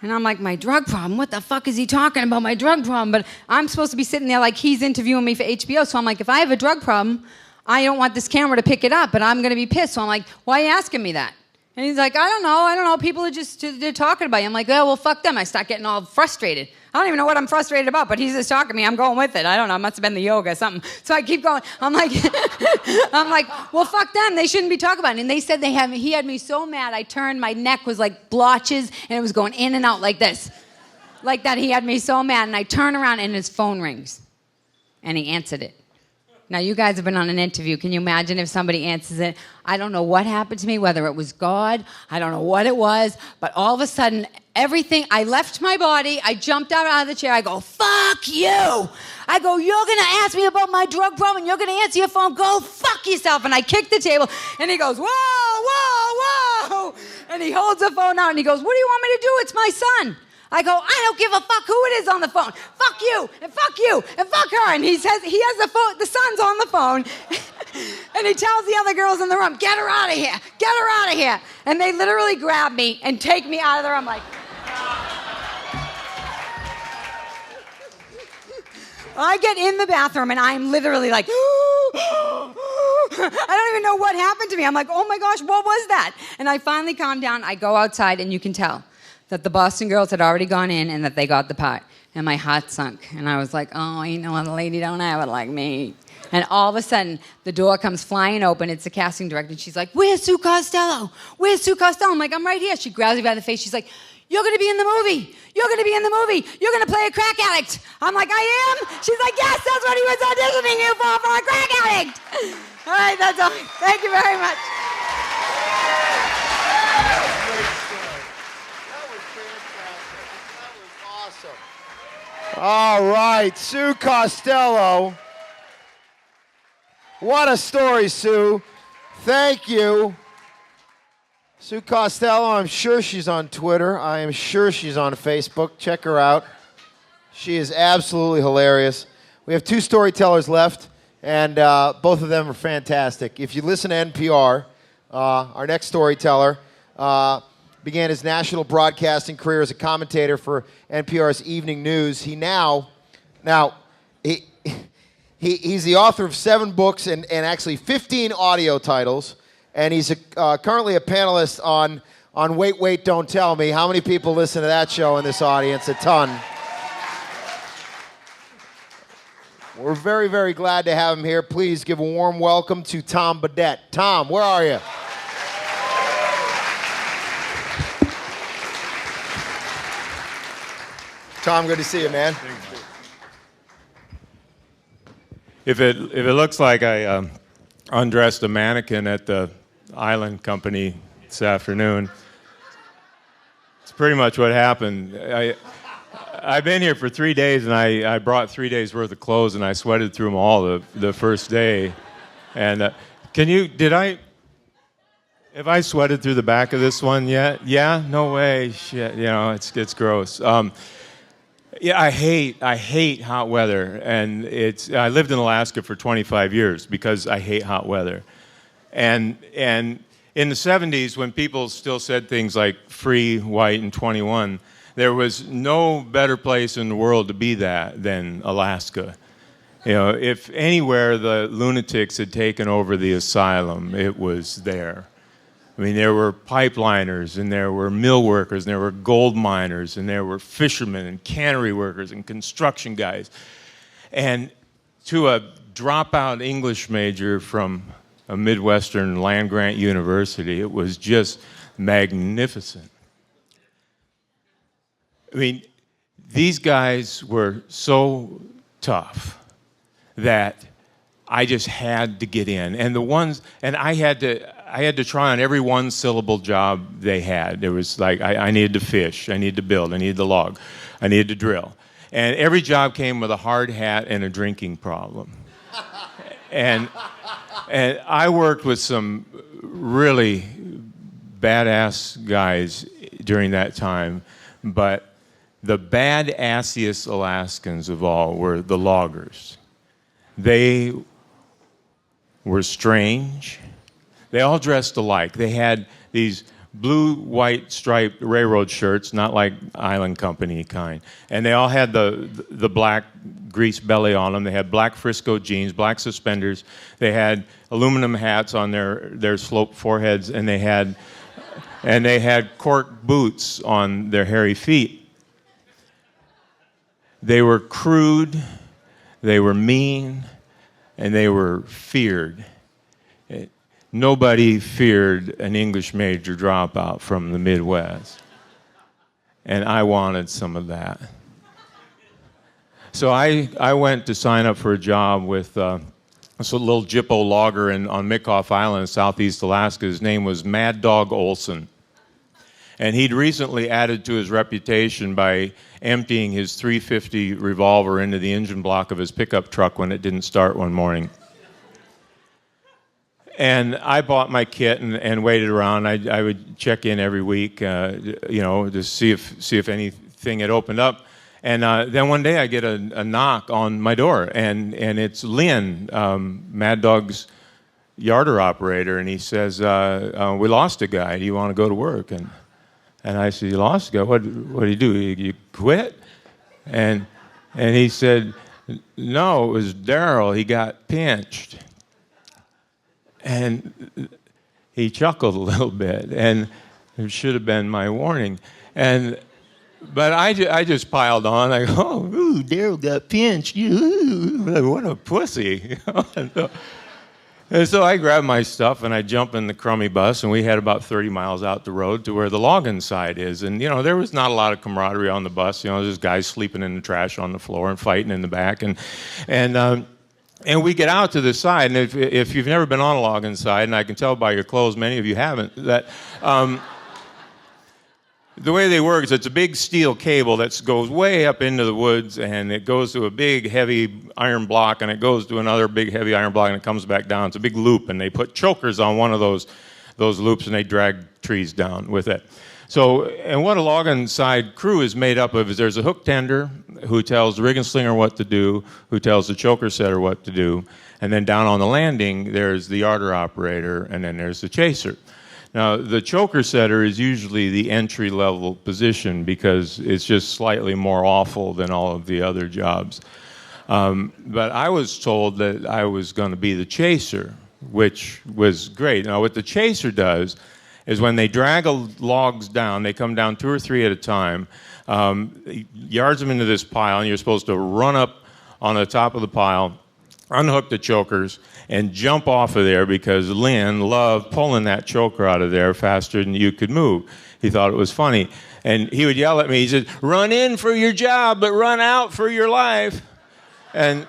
L: And I'm like, my drug problem? What the fuck is he talking about, my drug problem? But I'm supposed to be sitting there like he's interviewing me for HBO. So I'm like, if I have a drug problem, I don't want this camera to pick it up, but I'm going to be pissed. So I'm like, why are you asking me that? And he's like, I don't know. People are just, they're talking about you. I'm like, oh, well, fuck them. I start getting all frustrated. I don't even know what I'm frustrated about, but he's just talking to me. I'm going with it. I don't know. It must have been the yoga or something. So I keep going. I'm like, well, fuck them. They shouldn't be talking about it. And they said he had me so mad. I turned, my neck was like blotches, and it was going in and out like this. Like that, he had me so mad. And I turn around and his phone rings. And he answered it. Now, you guys have been on an interview. Can you imagine if somebody answers it? I don't know what happened to me, whether it was God, I don't know what it was, but all of a sudden, everything, I left my body, I jumped out of the chair, I go, fuck you! I go, you're gonna ask me about my drug problem, and you're gonna answer your phone, go fuck yourself! And I kick the table, and he goes, whoa, whoa, whoa! And he holds the phone out, and he goes, what do you want me to do? It's my son! I go, I don't give a fuck who it is on the phone. Fuck you, and fuck her. And he says, he has the phone, the son's on the phone. And he tells the other girls in the room, get her out of here, get her out of here. And they literally grab me and take me out of there. I'm like, I get in the bathroom and I'm literally like, I don't even know what happened to me. I'm like, oh my gosh, what was that? And I finally calm down. I go outside and you can tell that the Boston girls had already gone in and that they got the part. And my heart sunk. And I was like, oh, ain't no other lady don't have it like me. And all of a sudden, the door comes flying open. It's the casting director. And she's like, where's Sue Costello? Where's Sue Costello? I'm like, I'm right here. She grabs me by the face. She's like, you're going to be in the movie. You're going to be in the movie. You're going to play a crack addict. I'm like, I am? She's like, yes, that's what he was auditioning you for a crack addict. All right, that's all. Thank you very much.
D: All right, Sue Costello. What a story, Sue. Thank you. Sue Costello, I'm sure she's on Twitter. I am sure she's on Facebook. Check her out. She is absolutely hilarious. We have 2 storytellers left, and both of them are fantastic. If you listen to NPR, our next storyteller began his national broadcasting career as a commentator for NPR's Evening News. He's the author of 7 books and actually 15 audio titles, and he's currently a panelist on Wait, Wait, Don't Tell Me. How many people listen to that show in this audience? A ton. We're very, very glad to have him here. Please give a warm welcome to Tom Badette. Tom, where are you? Tom, good to see you, man.
M: If it looks like I undressed a mannequin at the Island Company this afternoon, it's pretty much what happened. I've been here for 3 days, and I brought 3 days worth of clothes, and I sweated through them all the first day. And have I sweated through the back of this one yet? Yeah, no way. Shit, it's gross. Yeah, I hate hot weather, and I lived in Alaska for 25 years because I hate hot weather. And in the 70s, when people still said things like free, white, and 21, there was no better place in the world to be than Alaska. If anywhere the lunatics had taken over the asylum, it was there. I mean, there were pipeliners, and there were mill workers, and there were gold miners, and there were fishermen, and cannery workers, and construction guys. And to a dropout English major from a Midwestern land-grant university, it was just magnificent. I mean, these guys were so tough that I just had to get in. And I had to try on every one-syllable job they had. There was like, I needed to fish, I needed to build, I needed to log, I needed to drill. And every job came with a hard hat and a drinking problem. And I worked with some really badass guys during that time, but the badassiest Alaskans of all were the loggers. They were strange. They all dressed alike. They had these blue, white striped railroad shirts, not like Island Company kind. And they all had the black grease belly on them. They had black Frisco jeans, black suspenders. They had aluminum hats on their sloped foreheads, and they had cork boots on their hairy feet. They were crude, they were mean, and they were feared. Nobody feared an English major dropout from the Midwest. and I wanted some of that. So I went to sign up for a job with this little Jippo logger on Mickoff Island in southeast Alaska. His name was Mad Dog Olson. And he'd recently added to his reputation by emptying his .350 revolver into the engine block of his pickup truck when it didn't start one morning. And I bought my kit and waited around. I would check in every week, to see if anything had opened up. And then one day I get a knock on my door, and it's Lynn, Mad Dog's yarder operator, and he says, "We lost a guy. Do you want to go to work?" And I said, "You lost a guy? What did he do? You quit?" And he said, "No, it was Daryl. He got pinched." And he chuckled a little bit, and it should have been my warning. But I just piled on. I go, "Oh, ooh, Daryl got pinched. Ooh, what a pussy." And so I grabbed my stuff and I jumped in the crummy bus, and we had about 30 miles out the road to where the login side is. And, there was not a lot of camaraderie on the bus. There's guys sleeping in the trash on the floor and fighting in the back. And we get out to the side, and if you've never been on a login side, and I can tell by your clothes, many of you haven't, that the way they work is it's a big steel cable that goes way up into the woods, and it goes to a big, heavy iron block, and it goes to another big, heavy iron block, and it comes back down. It's a big loop, and they put chokers on one of those loops, and they drag trees down with it. So, and what a login side crew is made up of is there's a hook tender who tells the rig and slinger what to do, who tells the choker setter what to do, and then down on the landing, there's the yarder operator, and then there's the chaser. Now, the choker setter is usually the entry-level position because it's just slightly more awful than all of the other jobs. But I was told that I was going to be the chaser, which was great. Now, what the chaser does is when they drag logs down, they come down 2 or 3 at a time, yards them into this pile, and you're supposed to run up on the top of the pile, unhook the chokers, and jump off of there because Lynn loved pulling that choker out of there faster than you could move. He thought it was funny. And he would yell at me, he said, "Run in for your job, but run out for your life." And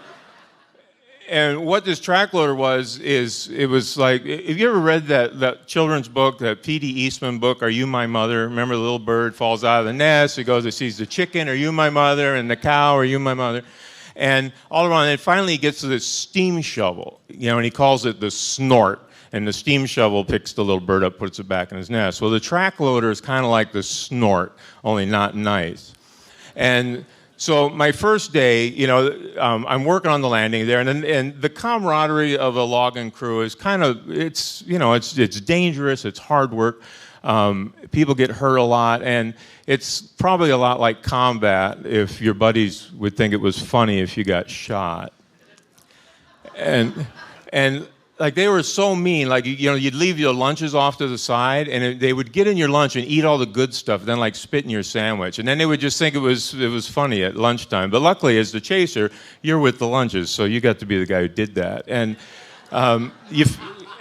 M: what this track loader was it was like, have you ever read that children's book, that P.D. Eastman book, Are You My Mother? Remember the little bird falls out of the nest, he goes, he sees the chicken, "Are you my mother?" and the cow, "Are you my mother?" And all around, and finally he gets to this steam shovel, and he calls it the snort. And the steam shovel picks the little bird up, puts it back in his nest. Well, the track loader is kind of like the snort, only not nice. And so my first day, I'm working on the landing there, and the camaraderie of a logging crew is kind of, it's dangerous, it's hard work. People get hurt a lot, and it's probably a lot like combat if your buddies would think it was funny if you got shot. And like they were so mean, like you'd leave your lunches off to the side, and they would get in your lunch and eat all the good stuff, then like spit in your sandwich, and then they would just think it was funny at lunchtime. But luckily, as the chaser, you're with the lunches, so you got to be the guy who did that. And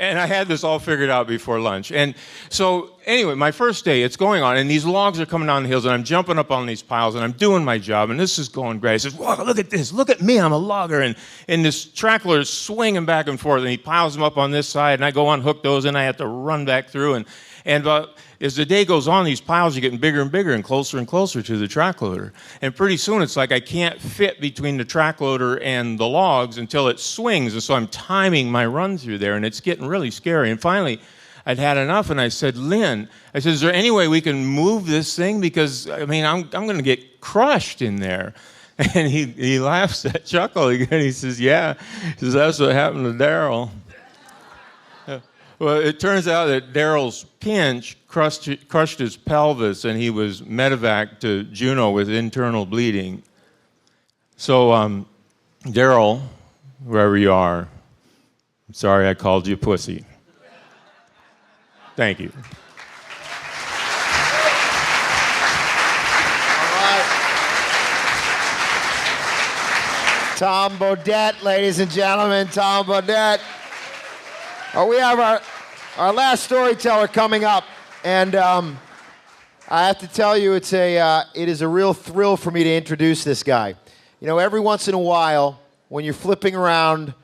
M: and I had this all figured out before lunch. And so, anyway, my first day, it's going on, and these logs are coming down the hills, and I'm jumping up on these piles, and I'm doing my job, and this is going great. He says, "Whoa, look at this. Look at me. I'm a logger." And this track loader is swinging back and forth, and he piles them up on this side, and I go unhook those, and I have to run back through. And as the day goes on, these piles are getting bigger and bigger and closer to the track loader. And pretty soon, it's like I can't fit between the track loader and the logs until it swings. And so I'm timing my run through there, and it's getting really scary. And finally, I'd had enough, and I said, "Lynn," I said, "is there any way we can move this thing? Because, I'm going to get crushed in there." And he laughs, that chuckle again. He says, "Yeah." He says, "That's what happened to Daryl." Well, it turns out that Daryl's pinch crushed his pelvis, and he was medevaced to Juneau with internal bleeding. So, Daryl, wherever you are, I'm sorry I called you pussy. Thank you.
D: Tom Bodette, ladies and gentlemen, Tom Bodette. We have our last storyteller coming up, and I have to tell you, it is a real thrill for me to introduce this guy. You know, every once in a while, when you're flipping around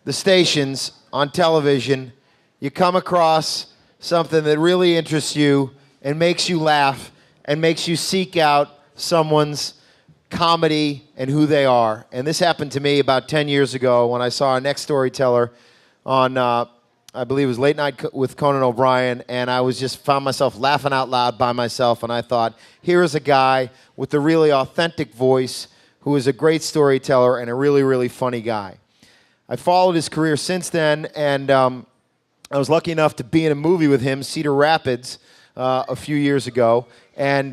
D: the stations on television, you come across something that really interests you and makes you laugh and makes you seek out someone's comedy and who they are. And this happened to me about 10 years ago when I saw our next storyteller on, I believe it was Late Night with Conan O'Brien, and I was just found myself laughing out loud by myself, and I thought, here is a guy with a really authentic voice who is a great storyteller and a really, really funny guy. I followed his career since then, and I was lucky enough to be in a movie with him, Cedar Rapids, a few years ago, and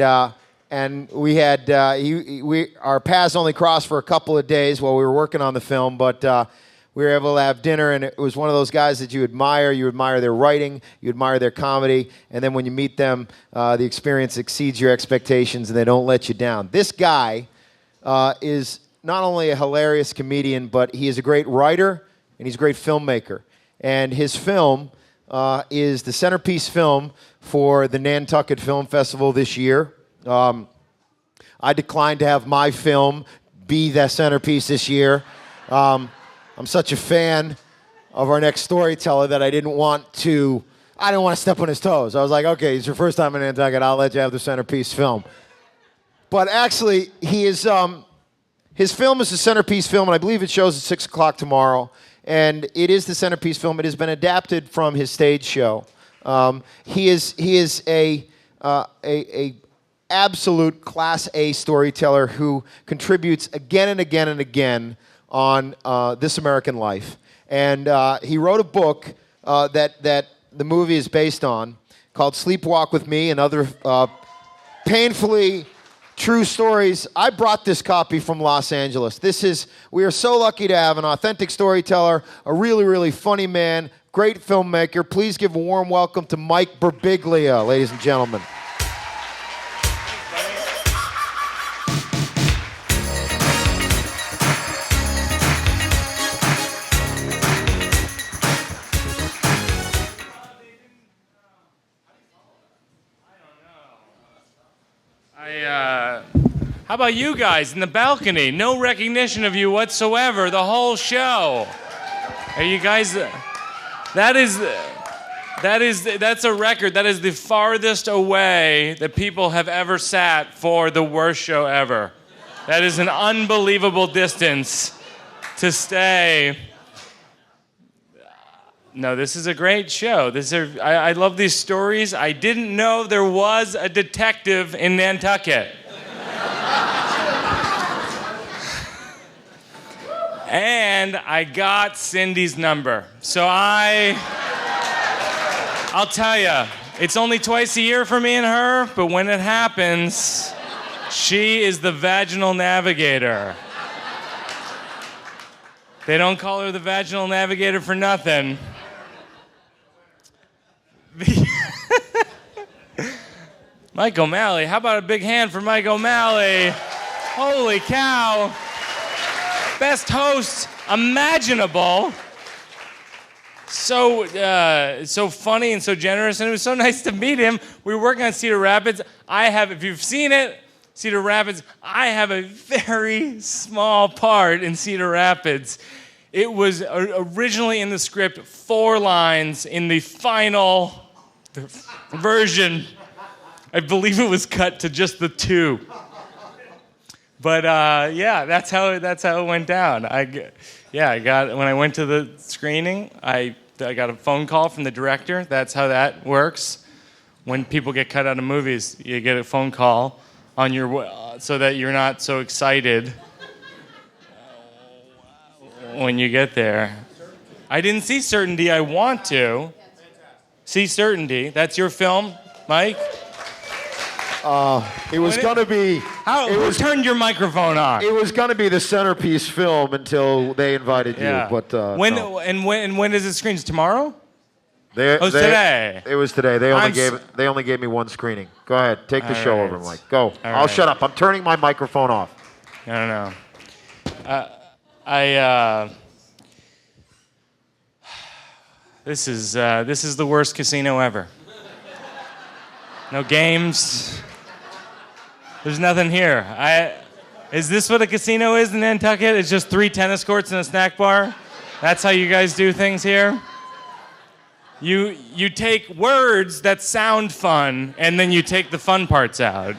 D: we had our paths only crossed for a couple of days while we were working on the film, but we were able to have dinner, and it was one of those guys that you admire. You admire their writing, you admire their comedy, and then when you meet them, the experience exceeds your expectations, and they don't let you down. This guy is not only a hilarious comedian, but he is a great writer, and he's a great filmmaker. And his film is the centerpiece film for the Nantucket Film Festival this year. I declined to have my film be the centerpiece this year. I'm such a fan of our next storyteller that I didn't want to step on his toes. I was like, okay, it's your first time in Nantucket, I'll let you have the centerpiece film. But actually, his film is the centerpiece film, and I believe it shows at 6 o'clock tomorrow. And it is the centerpiece film. It has been adapted from his stage show. He is a absolute Class A storyteller who contributes again and again and again on This American Life. And he wrote a book that the movie is based on called Sleepwalk with Me and Other Painfully True Stories. I brought this copy from Los Angeles. We are so lucky to have an authentic storyteller, a really, really funny man, great filmmaker. Please give a warm welcome to Mike Birbiglia, ladies and gentlemen.
N: How about you guys in the balcony? No recognition of you whatsoever the whole show. Are you guys? That's a record. That is the farthest away that people have ever sat for the worst show ever. That is an unbelievable distance to stay. No, this is a great show. I love these stories. I didn't know there was a detective in Nantucket. And I got Cindy's number. So I'll tell you, it's only twice a year for me and her, but when it happens, she is the vaginal navigator. They don't call her the vaginal navigator for nothing. Mike O'Malley, how about a big hand for Mike O'Malley? Holy cow. Best host imaginable. So funny and so generous, and it was so nice to meet him. We were working on Cedar Rapids. If you've seen it, Cedar Rapids, I have a very small part in Cedar Rapids. It was originally in the script 4 lines. In the final version, I believe it was cut to just the 2. But yeah, that's how it went down. When I went to the screening, I got a phone call from the director. That's how that works. When people get cut out of movies, you get a phone call on so that you're not so excited when you get there. I didn't see Certainty. I want to see Certainty. That's your film, Mike?
D: It was going to be...
N: Who turned your microphone on?
D: It was going to be the centerpiece film until they invited you. But
N: when
D: no.
N: when does it screen? Tomorrow?
D: Today. It was today. They
N: I'm
D: only gave me one screening. Go ahead, take the show over, Mike. Go. I'll
N: right.
D: shut up. I'm turning my microphone off.
N: I don't know. This is the worst casino ever. No games. There's nothing here. Is this what a casino is in Nantucket? It's just 3 tennis courts and a snack bar? That's how you guys do things here? You take words that sound fun, and then you take the fun parts out.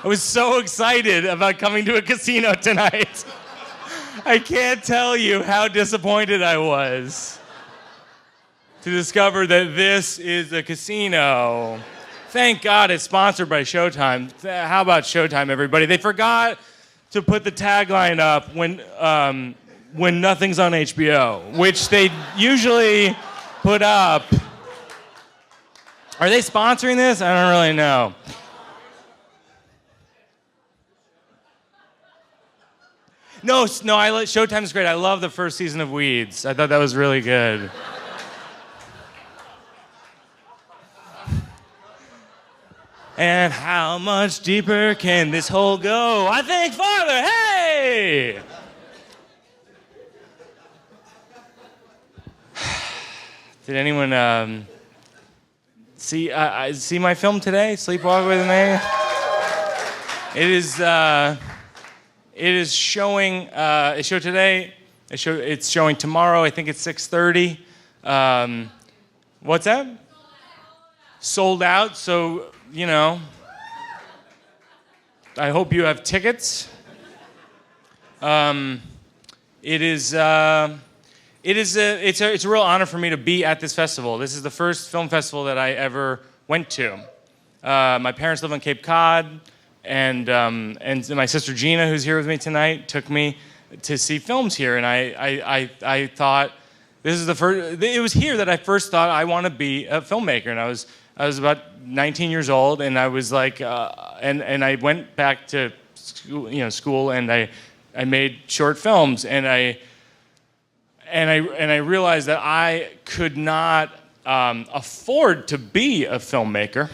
N: I was so excited about coming to a casino tonight. I can't tell you how disappointed I was to discover that this is a casino. Thank God it's sponsored by Showtime. How about Showtime, everybody? They forgot to put the tagline up when nothing's on HBO, which they usually put up. Are they sponsoring this? I don't really know. No, Showtime's great. I love the first season of Weeds. I thought that was really good. And how much deeper can this hole go? I think farther. Hey! Did anyone see my film today? Sleepwalk with Me. It is showing. It showed today. It's showing tomorrow. I think it's 6:30. What's that? Sold out. So I hope you have tickets. It's a real honor for me to be at this festival. This is the first film festival that I ever went to. My parents live on Cape Cod, and my sister Gina, who's here with me tonight, took me to see films here, and I thought this is the first. It was here that I first thought I want to be a filmmaker, and I was about 19 years old, and I was like, and I went back to school, and I made short films, and I realized that I could not afford to be a filmmaker,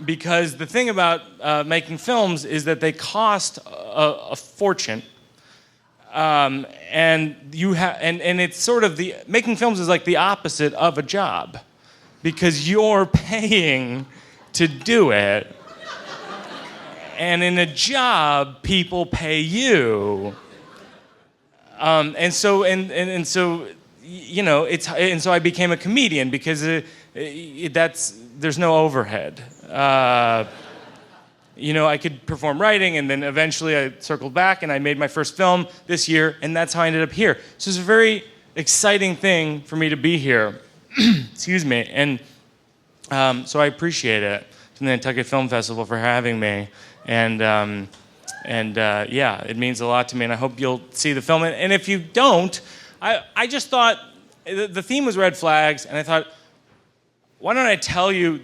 N: because the thing about making films is that they cost a fortune, and it's sort of making films is like the opposite of a job, because you're paying to do it, and in a job people pay you. So I became a comedian because there's no overhead. I could perform writing, and then eventually I circled back and I made my first film this year, and that's how I ended up here. So it's a very exciting thing for me to be here. Excuse me. And so I appreciate it, to the Nantucket Film Festival, for having me. And it means a lot to me, and I hope you'll see the film. And if you don't, I just thought the theme was red flags, and I thought, why don't I tell you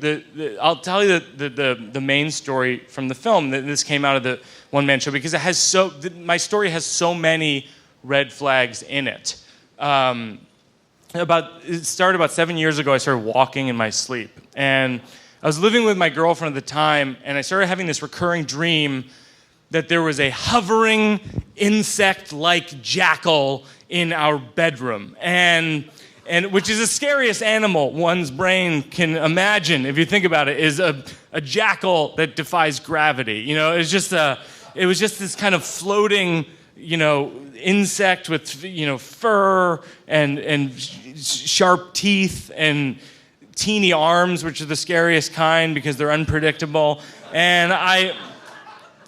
N: I'll tell you the main story from the film. This came out of the one-man show because my story has so many red flags in it. It started about 7 years ago. I started walking in my sleep, and I was living with my girlfriend at the time, and I started having this recurring dream that there was a hovering insect-like jackal in our bedroom, and which is the scariest animal one's brain can imagine, if you think about it, is a jackal that defies gravity. It was just this kind of floating, insect with fur and sharp teeth and teeny arms, which are the scariest kind because they're unpredictable.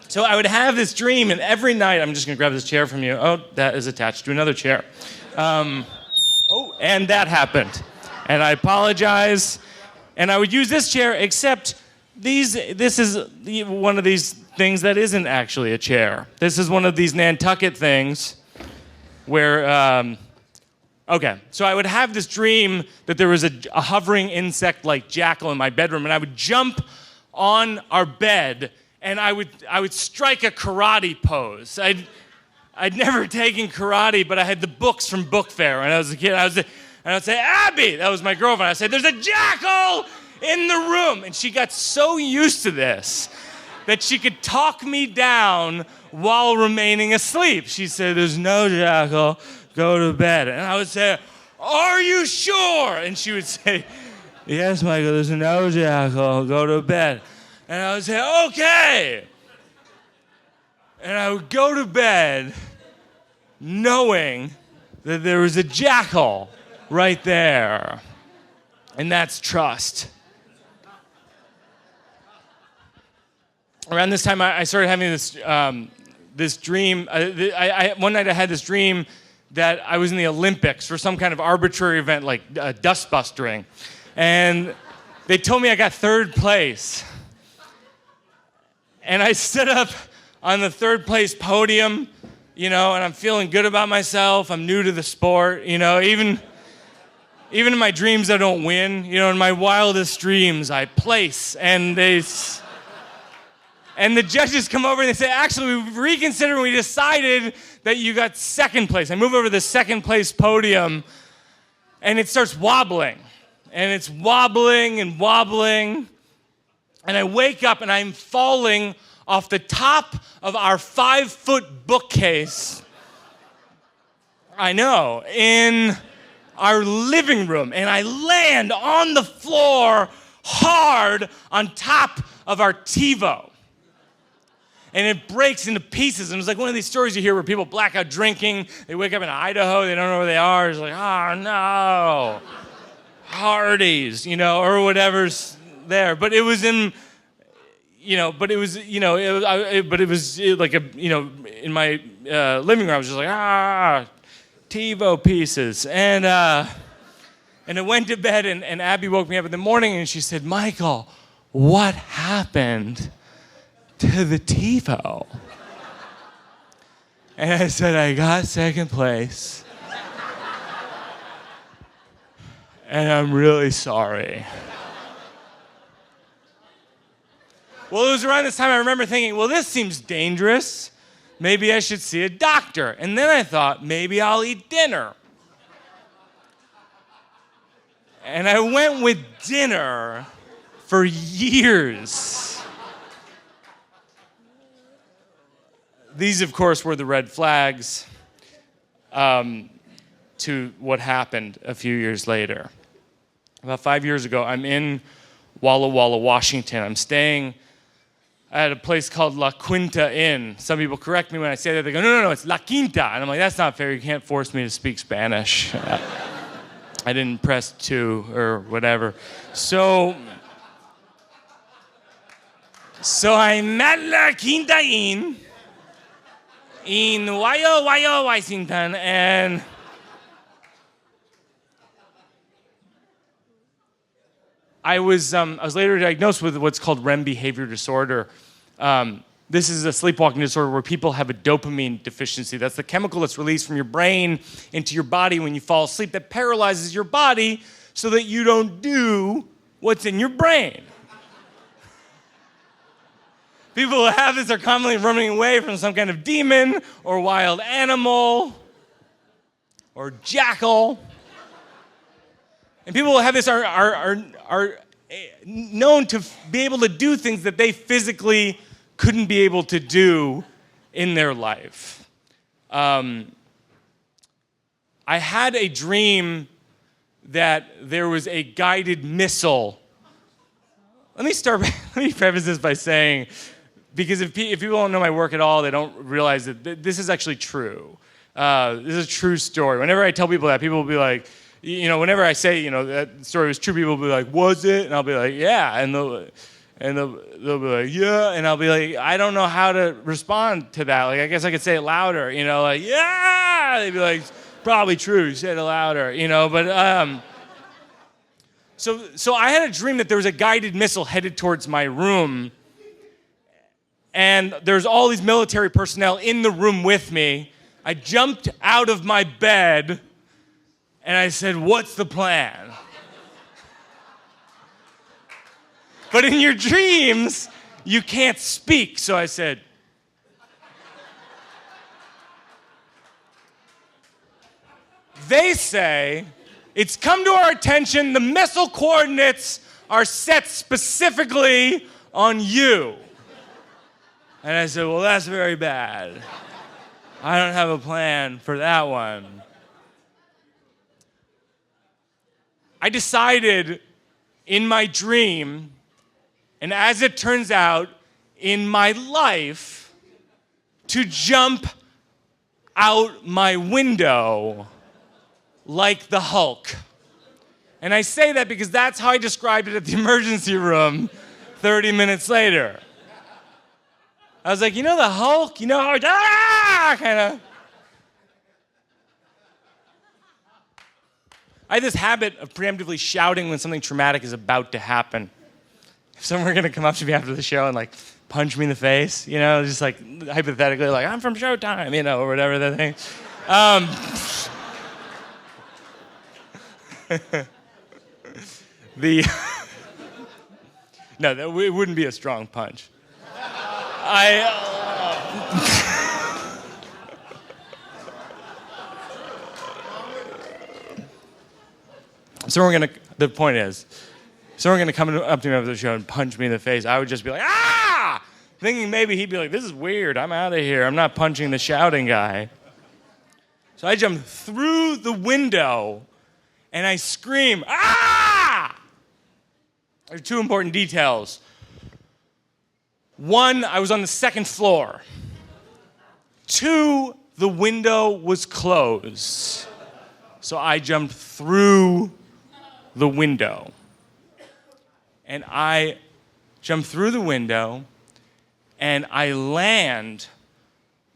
N: So I would have this dream, and every night, I'm just going to grab this chair from you. Oh, that is attached to another chair. And that happened. And I apologize. And I would use this chair, except this is one of these things that isn't actually a chair. This is one of these Nantucket things where, so I would have this dream that there was a hovering insect-like jackal in my bedroom, and I would jump on our bed, and I would strike a karate pose. I'd never taken karate, but I had the books from book fair when I was a kid. And I would say, Abby, that was my girlfriend. I'd say, there's a jackal in the room. And she got so used to this that she could talk me down while remaining asleep. She said, there's no jackal, go to bed. And I would say, are you sure? And she would say, Yes, Michael, there's no jackal. Go to bed. And I would say, okay. And I would go to bed knowing that there was a jackal right there. And that's trust. Around this time, I started having this dream. One night I had this dream that I was in the Olympics for some kind of arbitrary event like dust bustering. And they told me I got third place. And I stood up on the third place podium, and I'm feeling good about myself. I'm new to the sport, even in my dreams I don't win. In my wildest dreams I place. And the judges come over and they say, actually, we've reconsidered and we decided that you got second place. I move over to the second place podium and it starts wobbling. And it's wobbling and wobbling. And I wake up and I'm falling off the top of our 5-foot bookcase. I know, in our living room. And I land on the floor hard on top of our TiVo. And it breaks into pieces. And it's like one of these stories you hear where people black out drinking. They wake up in Idaho. They don't know where they are. It's like, oh, no. Hardee's, or whatever's there. But it was in, but it was in my living room. I was just like, TiVo pieces. And I went to bed, and Abby woke me up in the morning, and she said, Michael, what happened to the TiVo? And I said, I got second place. And I'm really sorry. Well, it was around this time I remember thinking, well, this seems dangerous. Maybe I should see a doctor. And then I thought, maybe I'll eat dinner. And I went with dinner for years. These, of course, were the red flags to what happened a few years later. About 5 years ago, I'm in Walla Walla, Washington. I'm staying at a place called La Quinta Inn. Some people correct me when I say that. They go, no, it's La Quinta. And I'm like, that's not fair. You can't force me to speak Spanish. I didn't press 2 or whatever. So I'm at La Quinta Inn in Washington, and I was later diagnosed with what's called REM behavior disorder. This is a sleepwalking disorder where people have a dopamine deficiency. That's the chemical that's released from your brain into your body when you fall asleep that paralyzes your body so that you don't do what's in your brain. People who have this are commonly running away from some kind of demon or wild animal or jackal. And people who have this are known to be able to do things that they physically couldn't be able to do in their life. I had a dream that there was a guided missile. Let me preface this by saying, because if people don't know my work at all, they don't realize that this is actually true. This is a true story. Whenever I tell people that, people will be like, whenever I say, that story was true, people will be like, was it? And I'll be like, yeah. And they'll be like, yeah. And I'll be like, I don't know how to respond to that. Like, I guess I could say it louder, like, yeah. They'd be like, probably true. You said it louder, But so I had a dream that there was a guided missile headed towards my room. And there's all these military personnel in the room with me. I jumped out of my bed and I said, what's the plan? But in your dreams, you can't speak. So I said, they say, it's come to our attention, the missile coordinates are set specifically on you. And I said, well, that's very bad. I don't have a plan for that one. I decided in my dream, and as it turns out, in my life, to jump out my window like the Hulk. And I say that because that's how I described it at the emergency room 30 minutes later. I was like, you know the Hulk? You know how kind of. I have this habit of preemptively shouting when something traumatic is about to happen. If someone were going to come up to me after the show and like punch me in the face, you know, just like hypothetically, like, I'm from Showtime, you know, or whatever that thing. No, it wouldn't be a strong punch. The point is, someone gonna come up to me after the show and punch me in the face, I would just be like, ah! Thinking maybe he'd be like, this is weird, I'm out of here, I'm not punching the shouting guy. So I jump through the window and I scream, ah! There are two important details. One, I was on the second floor. Two, the window was closed. So I jumped through the window. And I jump through the window and I land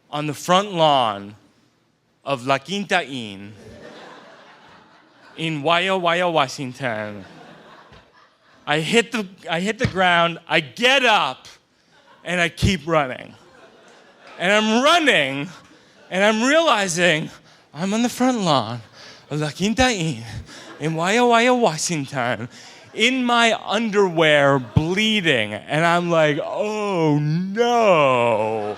N: on the front lawn of La Quinta Inn in Walla Walla, Washington. I hit the ground, I get up, and I keep running. And I'm running, and I'm realizing I'm on the front lawn of La Quinta Inn in Walla Walla, Washington, in my underwear, bleeding. And I'm like, oh no.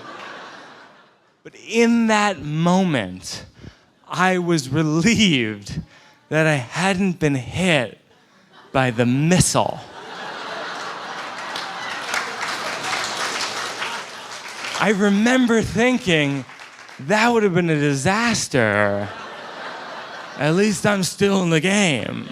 N: But in that moment, I was relieved that I hadn't been hit by the missile. I remember thinking, that would have been a disaster. At least I'm still in the game.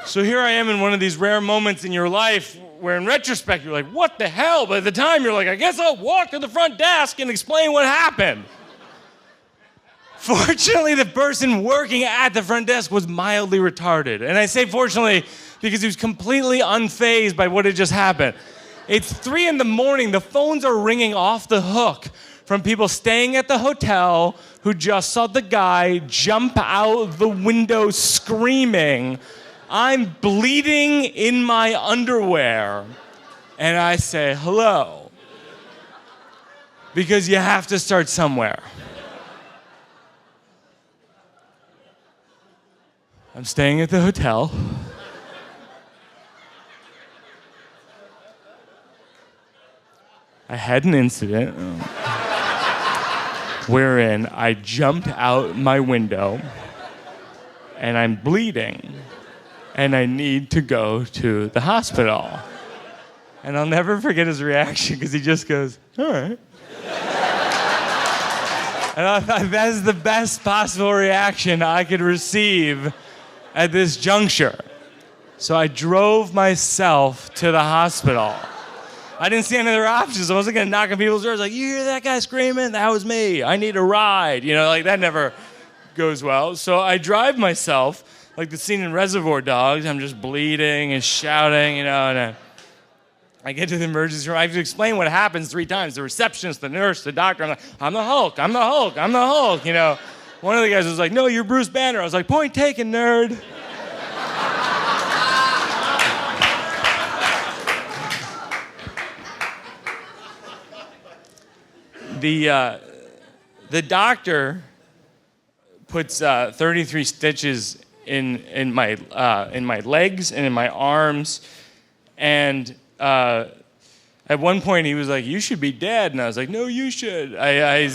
N: So here I am in one of these rare moments in your life where in retrospect you're like, what the hell? But at the time you're like, I guess I'll walk to the front desk and explain what happened. Fortunately, the person working at the front desk was mildly retarded. And I say fortunately because he was completely unfazed by what had just happened. It's 3 a.m, the phones are ringing off the hook from people staying at the hotel who just saw the guy jump out the window screaming, I'm bleeding in my underwear. And I say, hello. Because you have to start somewhere. I'm staying at the hotel. I had an incident wherein I jumped out my window and I'm bleeding and I need to go to the hospital. And I'll never forget his reaction because he just goes, all right. And I thought that's the best possible reaction I could receive at this juncture. So I drove myself to the hospital. I didn't see any other options. I wasn't going to knock on people's doors like, you hear that guy screaming? That was me. I need a ride. You know, like that never goes well. So I drive myself, like the scene in Reservoir Dogs. I'm just bleeding and shouting, you know, and I get to the emergency room. I have to explain what happens 3 times. The receptionist, the nurse, the doctor. I'm like, I'm the Hulk. I'm the Hulk. I'm the Hulk. You know, one of the guys was like, no, you're Bruce Banner. I was like, point taken, nerd. The doctor puts 33 stitches in my legs and in my arms, and at one point he was like, "You should be dead," and I was like, "No, you should." I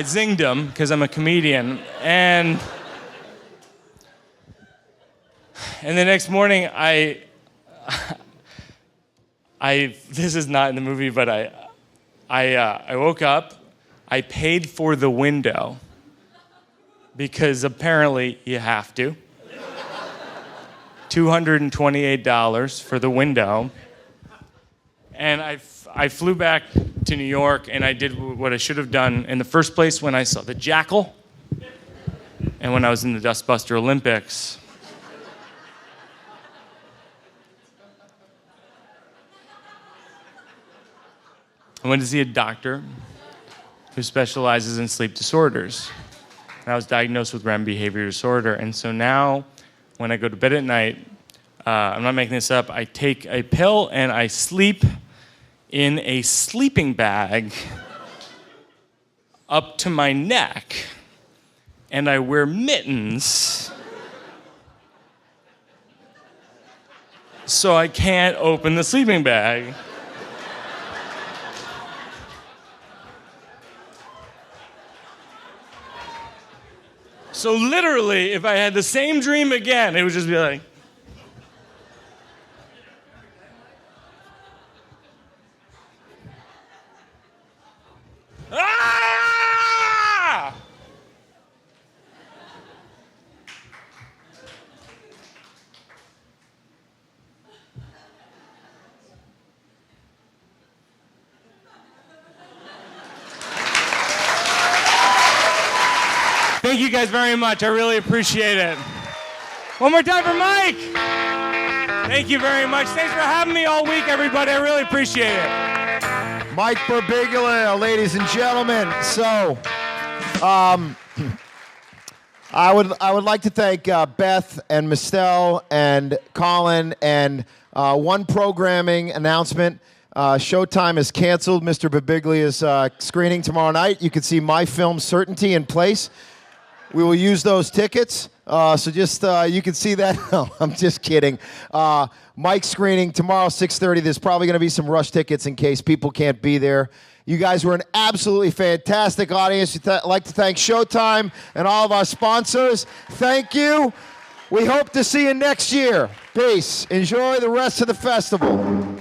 N: zinged him because I'm a comedian, and the next morning this is not in the movie, but I woke up, I paid for the window, because apparently you have to. $228 for the window. And I flew back to New York, and I did what I should have done in the first place when I saw the Jackal and when I was in the Dustbuster Olympics. I went to see a doctor who specializes in sleep disorders. And I was diagnosed with REM behavior disorder. And so now, when I go to bed at night, I'm not making this up, I take a pill and I sleep in a sleeping bag up to my neck. And I wear mittens so I can't open the sleeping bag. So literally, if I had the same dream again, it would just be like, ah! Thank you guys very much. I really appreciate it. One more time for Mike. Thank you very much. Thanks for having me all week, everybody. I really appreciate it.
D: Mike Birbiglia, ladies and gentlemen. So, I would like to thank Beth and Mistel and Colin, and one programming announcement. Showtime is canceled. Mr. Birbiglia's screening tomorrow night. You can see my film Certainty in Place. We will use those tickets. So just, you can see that. No, I'm just kidding. Mike's screening tomorrow, 6:30. There's probably going to be some rush tickets in case people can't be there. You guys were an absolutely fantastic audience. I'd like to thank Showtime and all of our sponsors. Thank you. We hope to see you next year. Peace. Enjoy the rest of the festival.